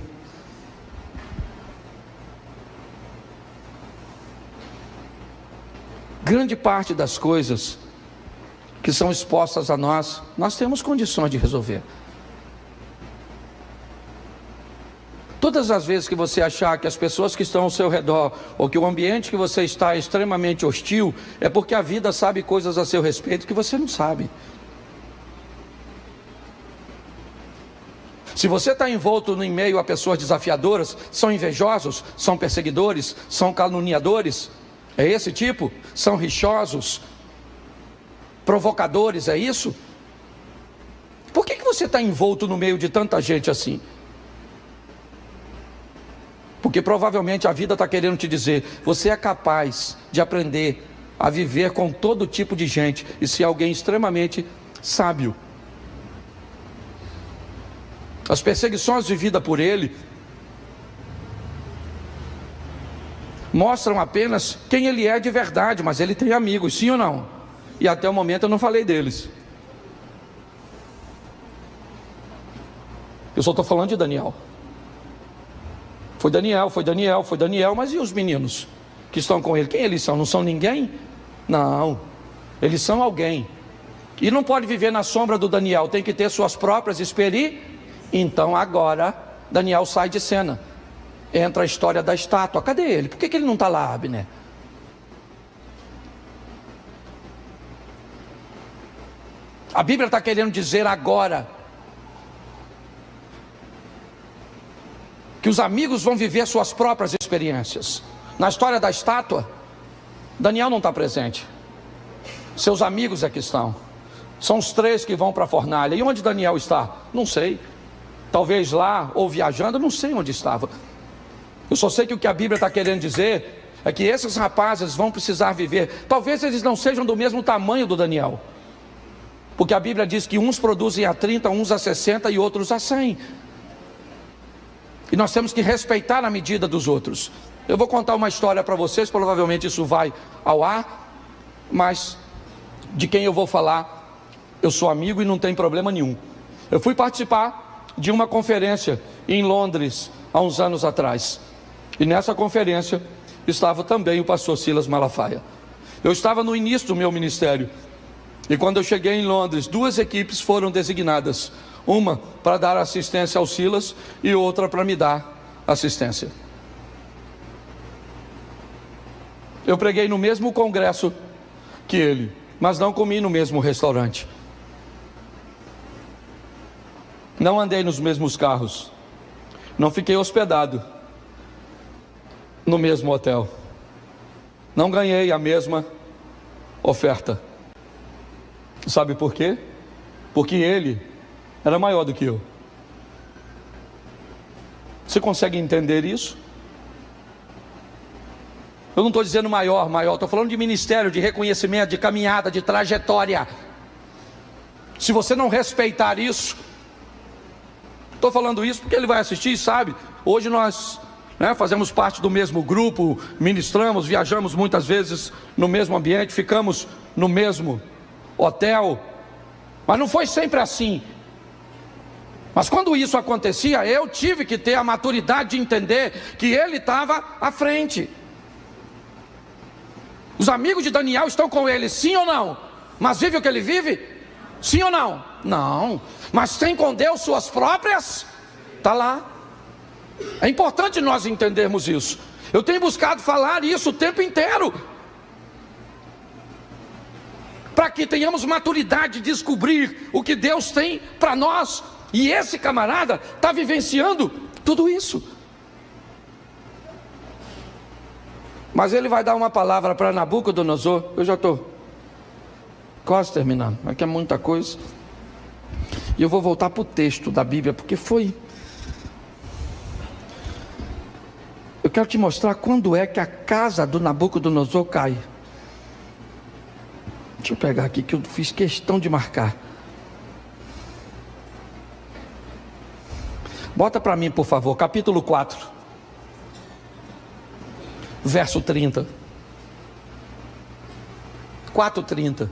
Grande parte das coisas que são expostas a nós temos condições de resolver. Todas as vezes que você achar que as pessoas que estão ao seu redor, ou que o ambiente que você está é extremamente hostil, é porque a vida sabe coisas a seu respeito que você não sabe. Se você está envolto em meio a pessoas desafiadoras, são invejosos, são perseguidores, são caluniadores, é esse tipo? São rixosos, provocadores, é isso? Por que você está envolto no meio de tanta gente assim? Porque provavelmente a vida está querendo te dizer, você é capaz de aprender a viver com todo tipo de gente e ser alguém extremamente sábio. As perseguições vividas por ele mostram apenas quem ele é de verdade, mas ele tem amigos, sim ou não? E até o momento eu não falei deles. Eu só estou falando de Daniel. Foi Daniel, mas e os meninos que estão com ele? Quem eles são? Não são ninguém? Não, eles são alguém. E não pode viver na sombra do Daniel, tem que ter suas próprias experiências. Então agora, Daniel sai de cena. Entra a história da estátua. Cadê ele? Por que ele não está lá, Abner? A Bíblia está querendo dizer agora que os amigos vão viver suas próprias experiências. Na história da estátua, Daniel não está presente, seus amigos é que estão. São os 3 que vão para a fornalha. E onde Daniel está? Não sei. Talvez lá ou viajando, não sei onde estava. Eu só sei que o que a Bíblia está querendo dizer é que esses rapazes vão precisar viver. Talvez eles não sejam do mesmo tamanho do Daniel, porque a Bíblia diz que uns produzem a 30, uns a 60 e outros a 100. E nós temos que respeitar a medida dos outros. Eu vou contar uma história para vocês, provavelmente isso vai ao ar, mas de quem eu vou falar, eu sou amigo e não tem problema nenhum. Eu fui participar de uma conferência em Londres, há uns anos atrás. E nessa conferência estava também o pastor Silas Malafaia. Eu estava no início do meu ministério. E quando eu cheguei em Londres, 2 equipes foram designadas. Uma para dar assistência ao Silas e outra para me dar assistência. Eu preguei no mesmo congresso que ele, mas não comi no mesmo restaurante. Não andei nos mesmos carros. Não fiquei hospedado no mesmo hotel. Não ganhei a mesma oferta. Sabe por quê? Porque ele era maior do que eu. Você consegue entender isso? Eu não estou dizendo maior, estou falando de ministério, de reconhecimento, de caminhada, de trajetória. Se você não respeitar isso, estou falando isso porque ele vai assistir e sabe. Hoje nós fazemos parte do mesmo grupo, ministramos, viajamos muitas vezes no mesmo ambiente, ficamos no mesmo hotel, mas não foi sempre assim. Mas quando isso acontecia, eu tive que ter a maturidade de entender que ele estava à frente. Os amigos de Daniel estão com ele, sim ou não? Mas vive o que ele vive? Sim ou não? Não. Mas tem com Deus suas próprias? Está lá. É importante nós entendermos isso. Eu tenho buscado falar isso o tempo inteiro, para que tenhamos maturidade de descobrir o que Deus tem para nós. E esse camarada está vivenciando tudo isso. Mas ele vai dar uma palavra para Nabucodonosor. Eu já estou quase terminando, aqui é muita coisa. E eu vou voltar para o texto da Bíblia, porque eu quero te mostrar quando é que a casa do Nabucodonosor cai. Deixa eu pegar aqui que eu fiz questão de marcar. Bota para mim, por favor, capítulo 4, verso 30. 4:30.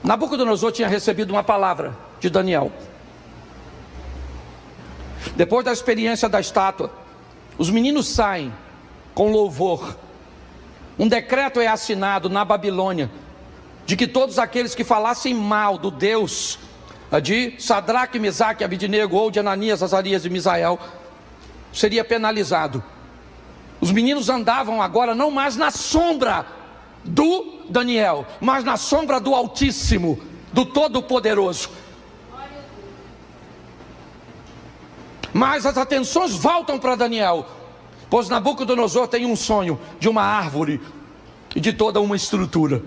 Nabucodonosor tinha recebido uma palavra de Daniel. Depois da experiência da estátua, os meninos saem com louvor. Um decreto é assinado na Babilônia, de que todos aqueles que falassem mal do Deus de Sadraque, Mesaque e Abidnego, ou de Ananias, Azarias e Misael, seria penalizado. Os meninos andavam agora não mais na sombra do Daniel, mas na sombra do Altíssimo, do Todo-Poderoso. Mas as atenções voltam para Daniel, pois Nabucodonosor tem um sonho de uma árvore e de toda uma estrutura.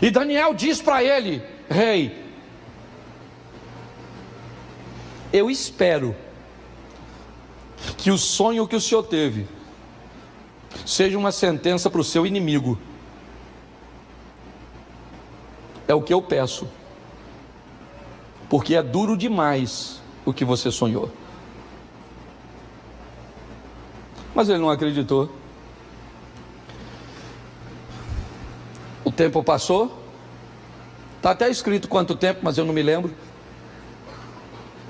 E Daniel diz para ele: rei, eu espero que o sonho que o senhor teve seja uma sentença para o seu inimigo. É o que eu peço, porque é duro demais o que você sonhou. Mas ele não acreditou. O tempo passou. Está até escrito quanto tempo, mas eu não me lembro.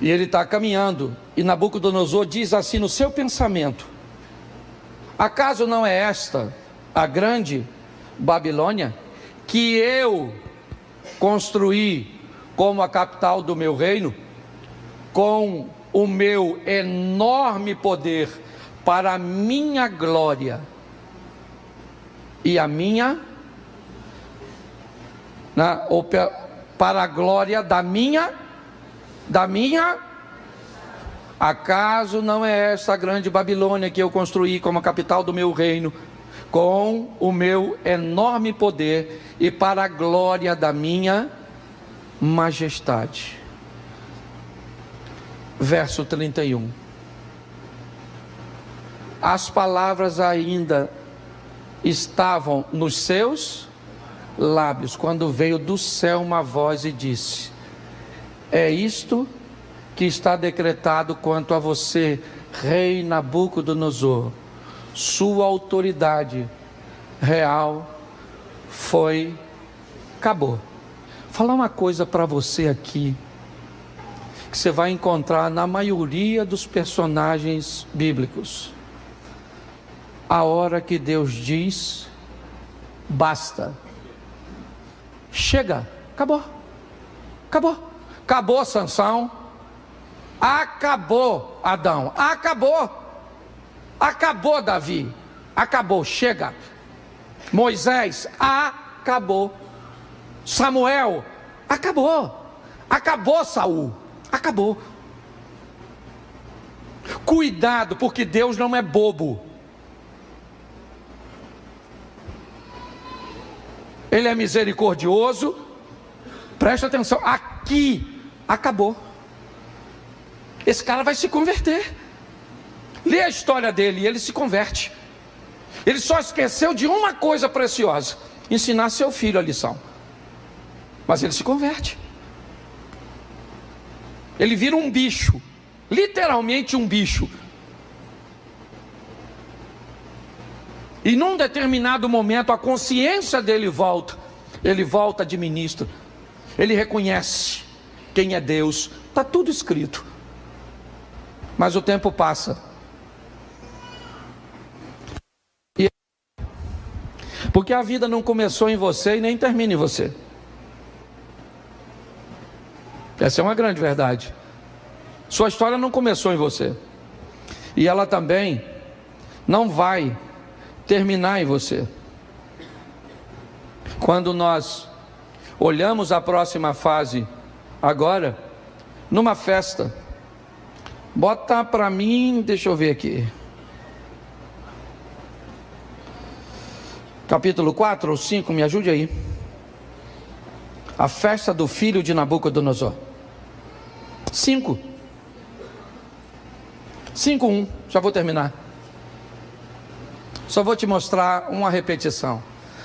E ele está caminhando, e Nabucodonosor diz assim no seu pensamento: acaso não é esta a grande Babilônia, que eu construí como a capital do meu reino, com o meu enorme poder, para a minha glória e a minha, ou para a glória da minha Acaso não é esta a grande Babilônia que eu construí como a capital do meu reino, com o meu enorme poder e para a glória da minha majestade? Verso 31. As palavras ainda estavam nos seus lábios, quando veio do céu uma voz e disse: é isto que está decretado quanto a você, rei Nabucodonosor. Sua autoridade real acabou. Vou falar uma coisa para você aqui, que você vai encontrar na maioria dos personagens bíblicos. A hora que Deus diz, basta. Chega, acabou. Acabou Sansão. Acabou Adão, acabou Davi, acabou, chega. Moisés, acabou. Samuel, acabou Saul, acabou. Cuidado, porque Deus não é bobo. Ele é misericordioso. Presta atenção, aqui acabou. Esse cara vai se converter. Lê a história dele e ele se converte. Ele só esqueceu de uma coisa preciosa: ensinar seu filho a lição. Mas ele se converte. Ele vira um bicho, literalmente um bicho. E num determinado momento a consciência dele volta. Ele volta de ministro. Ele reconhece quem é Deus. Está tudo escrito. Mas o tempo passa. Porque a vida não começou em você e nem termina em você. Essa é uma grande verdade. Sua história não começou em você. E ela também não vai terminar em você. Quando nós olhamos a próxima fase agora, numa festa, bota para mim, deixa eu ver aqui, capítulo 4 ou 5, me ajude aí. A festa do filho de Nabucodonosor. 5:1, já vou terminar. Só vou te mostrar uma repetição.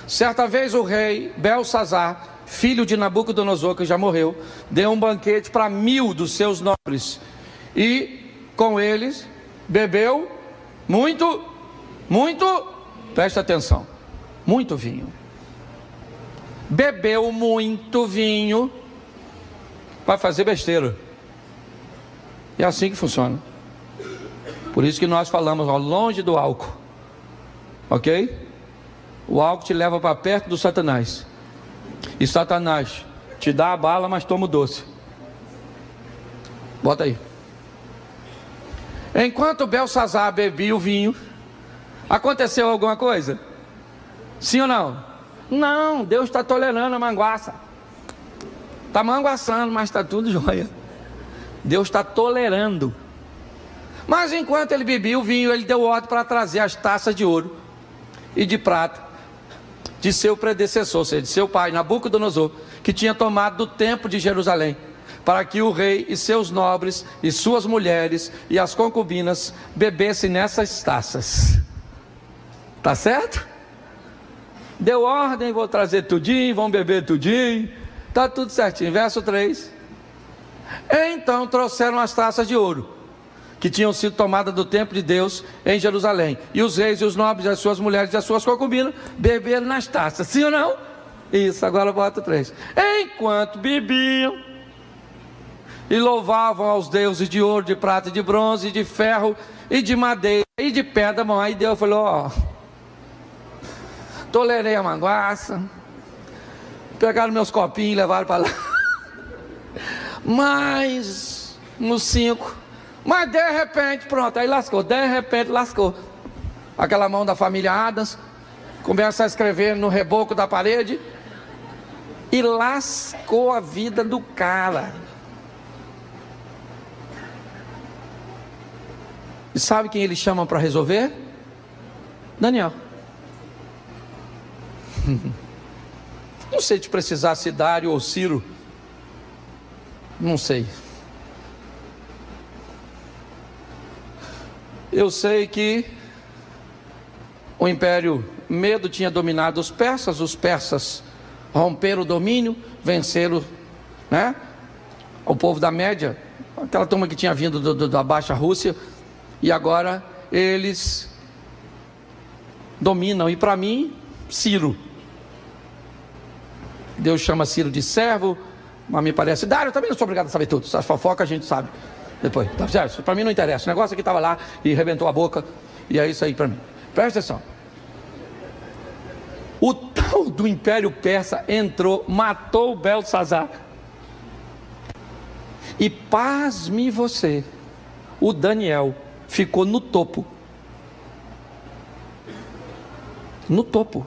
Certa vez o rei Belsazar, filho de Nabucodonosor, que já morreu, deu um banquete para 1000 dos seus nobres, e com eles bebeu muito, presta atenção, muito vinho. Bebeu muito vinho, vai fazer besteira. É assim que funciona. Por isso que nós falamos, ó, longe do álcool. Ok? O álcool te leva para perto do Satanás. E Satanás te dá a bala, mas toma o doce. Bota aí. Enquanto Belsazar bebia o vinho, aconteceu alguma coisa? Sim ou não? Não, Deus está tolerando a manguaça. Está manguaçando, mas está tudo jóia. Deus está tolerando. Mas enquanto ele bebia o vinho, ele deu ordem para trazer as taças de ouro e de prata de seu predecessor, ou seja, de seu pai Nabucodonosor, que tinha tomado do templo de Jerusalém, para que o rei e seus nobres e suas mulheres e as concubinas bebessem nessas taças. Tá certo? Deu ordem, vou trazer tudinho, vão beber tudinho, tá tudo certinho. Verso 3. Então trouxeram as taças de ouro, que tinham sido tomadas do templo de Deus em Jerusalém, e os reis e os nobres, as suas mulheres e as suas concubinas beberam nas taças. Sim ou não? Isso, agora bota 3. Enquanto bebiam e louvavam aos deuses de ouro, de prata, de bronze, de ferro e de madeira e de pedra, bom, aí Deus falou, ó, tolerei a manguaça, pegaram meus copinhos e levaram para lá. Mas no 5, mas de repente, pronto, aí lascou, de repente lascou. Aquela mão da família Adams começa a escrever no reboco da parede e lascou a vida do cara. E sabe quem eles chamam para resolver? Daniel. Não sei se precisasse Dário ou Ciro. Não sei. Eu sei que o Império Medo tinha dominado os persas romperam o domínio, venceram, né, o povo da Média, aquela turma que tinha vindo da Baixa Rússia, e agora eles dominam. E para mim, Ciro, Deus chama Ciro de servo, mas me parece, Dário, eu também não sou obrigado a saber tudo, essa fofoca a gente sabe depois, tá certo? Para mim não interessa, o negócio aqui estava lá e rebentou a boca, e é isso aí para mim. Presta atenção, o tal do Império Persa entrou, matou o Belsazar, e pasme você, o Daniel ficou no topo. No topo.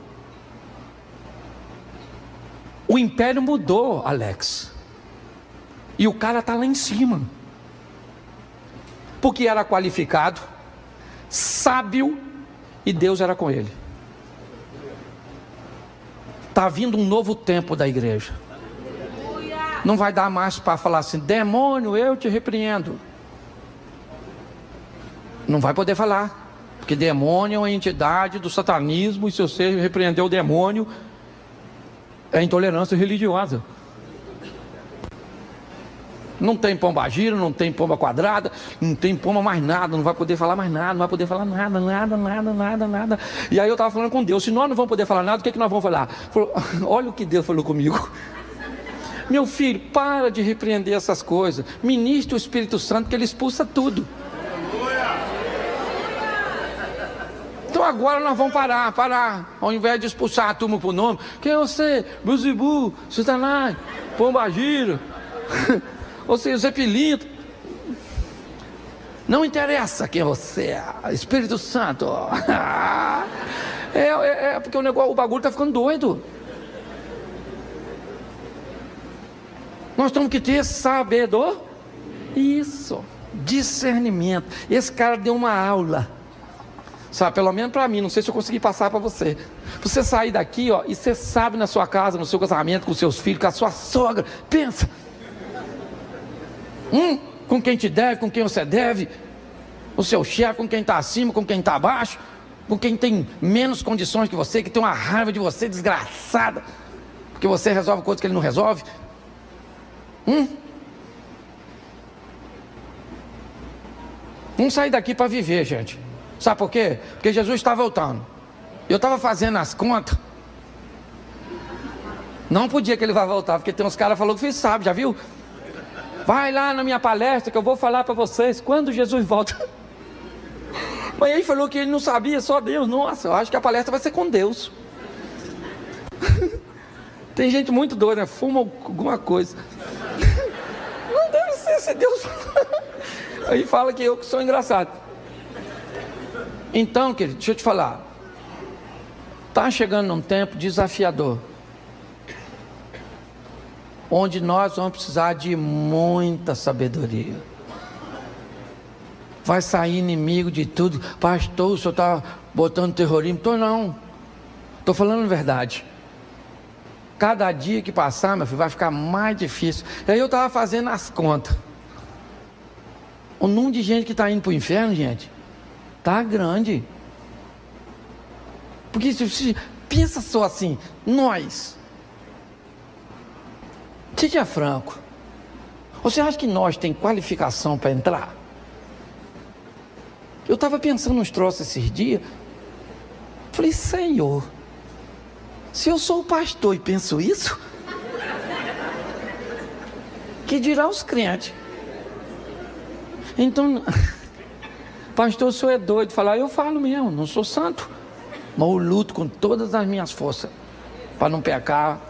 O império mudou, Alex, e o cara está lá em cima, porque era qualificado, sábio, e Deus era com ele. Está vindo um novo tempo da igreja. Não vai dar mais para falar assim, demônio, eu te repreendo. Não vai poder falar, porque demônio é uma entidade do satanismo, e se você repreender o demônio, é intolerância religiosa. Não tem pomba gira, não tem pomba quadrada, não tem pomba mais nada, não vai poder falar mais nada, não vai poder falar nada. E aí eu estava falando com Deus, se nós não vamos poder falar nada, o que é que nós vamos falar? Falou, olha o que Deus falou comigo. Meu filho, para de repreender essas coisas, ministre o Espírito Santo que ele expulsa tudo. Então agora nós vamos parar, ao invés de expulsar a turma por nome. Quem é você? Buzibu, Satanás, pombagira, ou seja, Zé Pilinto. Não interessa quem você é, Espírito Santo. É porque o bagulho está ficando doido. Nós temos que ter sabedoria. Isso, discernimento. Esse cara deu uma aula. Sabe, pelo menos para mim, não sei se eu consegui passar para você. Você sair daqui, ó, e você sabe na sua casa, no seu casamento, com seus filhos, com a sua sogra, pensa. Com quem te deve, com quem você deve, o seu chefe, com quem está acima, com quem está abaixo, com quem tem menos condições que você, que tem uma raiva de você desgraçada, porque você resolve coisas que ele não resolve. Vamos sair daqui para viver, gente. Sabe por quê? Porque Jesus está voltando. Eu estava fazendo as contas. Não podia que ele vai voltar, porque tem uns caras que falaram que fez, sabe, já viu? Vai lá na minha palestra que eu vou falar para vocês quando Jesus volta. Mas aí falou que ele não sabia, só Deus. Nossa, eu acho que a palestra vai ser com Deus. Tem gente muito doida, né? Fuma alguma coisa. Não deve ser, se Deus. Aí fala que eu que sou engraçado. Então, querido, deixa eu te falar. Está chegando um tempo desafiador, onde nós vamos precisar de muita sabedoria. Vai sair inimigo de tudo. Pastor, o senhor está botando terrorismo? Estou não. Estou falando a verdade. Cada dia que passar, meu filho, vai ficar mais difícil. E aí eu estava fazendo as contas. O número de gente que está indo para o inferno, gente, está grande. Porque se pensa só assim, nós, seja franco, você acha que nós tem qualificação para entrar? Eu estava pensando nos troços esses dias, falei, Senhor, se eu sou o pastor e penso isso, que dirá os crentes? Então, pastor, o senhor é doido? Falar, eu falo mesmo, não sou santo, mas eu luto com todas as minhas forças para não pecar.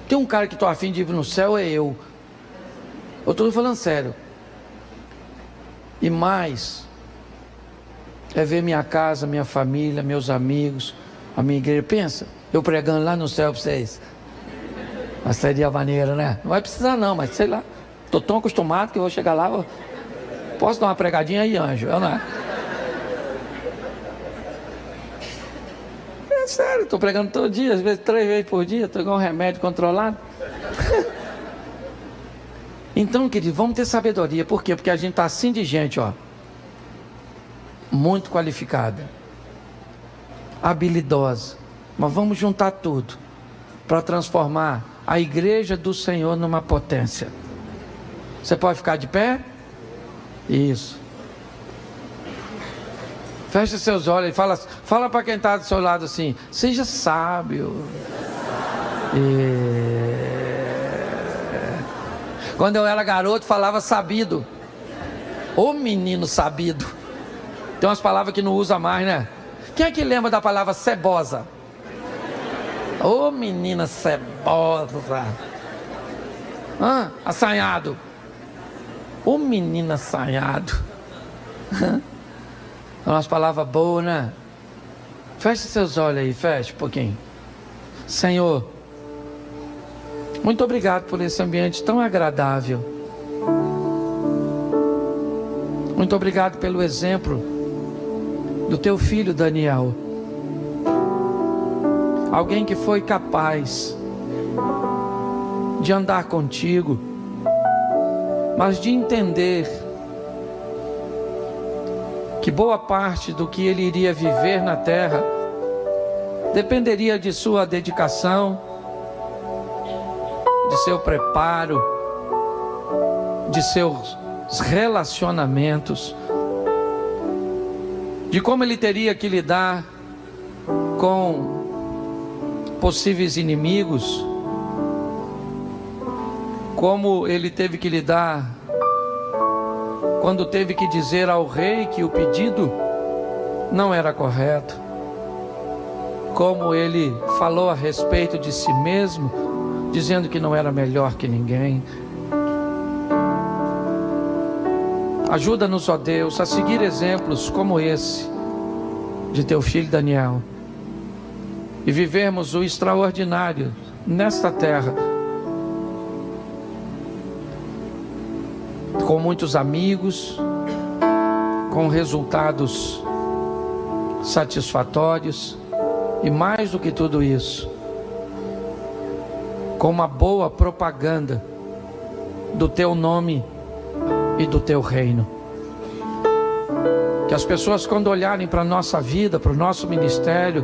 Tem um cara que estou afim de ir no céu, é eu. Eu estou falando sério. E mais, é ver minha casa, minha família, meus amigos, a minha igreja. Pensa, eu pregando lá no céu para vocês. Mas seria maneiro, né? Não vai precisar não, mas sei lá. Estou tão acostumado que eu vou chegar lá, posso dar uma pregadinha aí, anjo? Eu não é? É sério, estou pregando todo dia, às vezes 3 vezes por dia, estou igual um remédio controlado. Então, querido, vamos ter sabedoria. Por quê? Porque a gente está assim de gente, ó, muito qualificada, habilidosa. Mas vamos juntar tudo para transformar a igreja do Senhor numa potência. Você pode ficar de pé? Isso. Feche seus olhos e fala para quem está do seu lado assim: seja sábio. Quando eu era garoto, falava sabido. Ô menino sabido. Tem umas palavras que não usa mais, né? Quem é que lembra da palavra cebosa? Ô menina cebosa. Assanhado. Ô menino assanhado. É umas palavras boas, né? Feche seus olhos aí, feche um pouquinho. Senhor, muito obrigado por esse ambiente tão agradável. Muito obrigado pelo exemplo do teu filho Daniel. Alguém que foi capaz de andar contigo, mas de entender que boa parte do que ele iria viver na terra dependeria de sua dedicação, de seu preparo, de seus relacionamentos, de como ele teria que lidar com possíveis inimigos, como ele teve que lidar quando teve que dizer ao rei que o pedido não era correto, como ele falou a respeito de si mesmo, dizendo que não era melhor que ninguém. Ajuda-nos, ó Deus, a seguir exemplos como esse de teu filho Daniel e vivermos o extraordinário nesta terra, com muitos amigos, com resultados satisfatórios e, mais do que tudo isso, com uma boa propaganda do teu nome e do teu reino. Que as pessoas, quando olharem para a nossa vida, para o nosso ministério,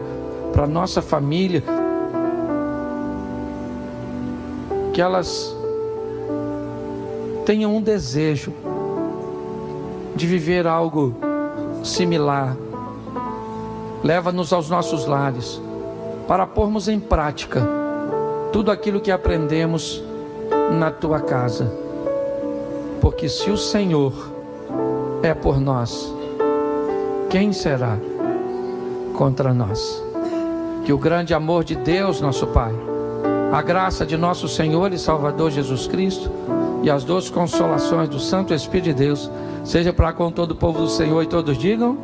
para a nossa família, que elas tenham um desejo de viver algo similar. Leva-nos aos nossos lares para pormos em prática tudo aquilo que aprendemos na tua casa. Porque se o Senhor é por nós, quem será contra nós? Que o grande amor de Deus, nosso Pai, a graça de nosso Senhor e Salvador Jesus Cristo e as doces consolações do Santo Espírito de Deus seja para com todo o povo do Senhor, e todos digam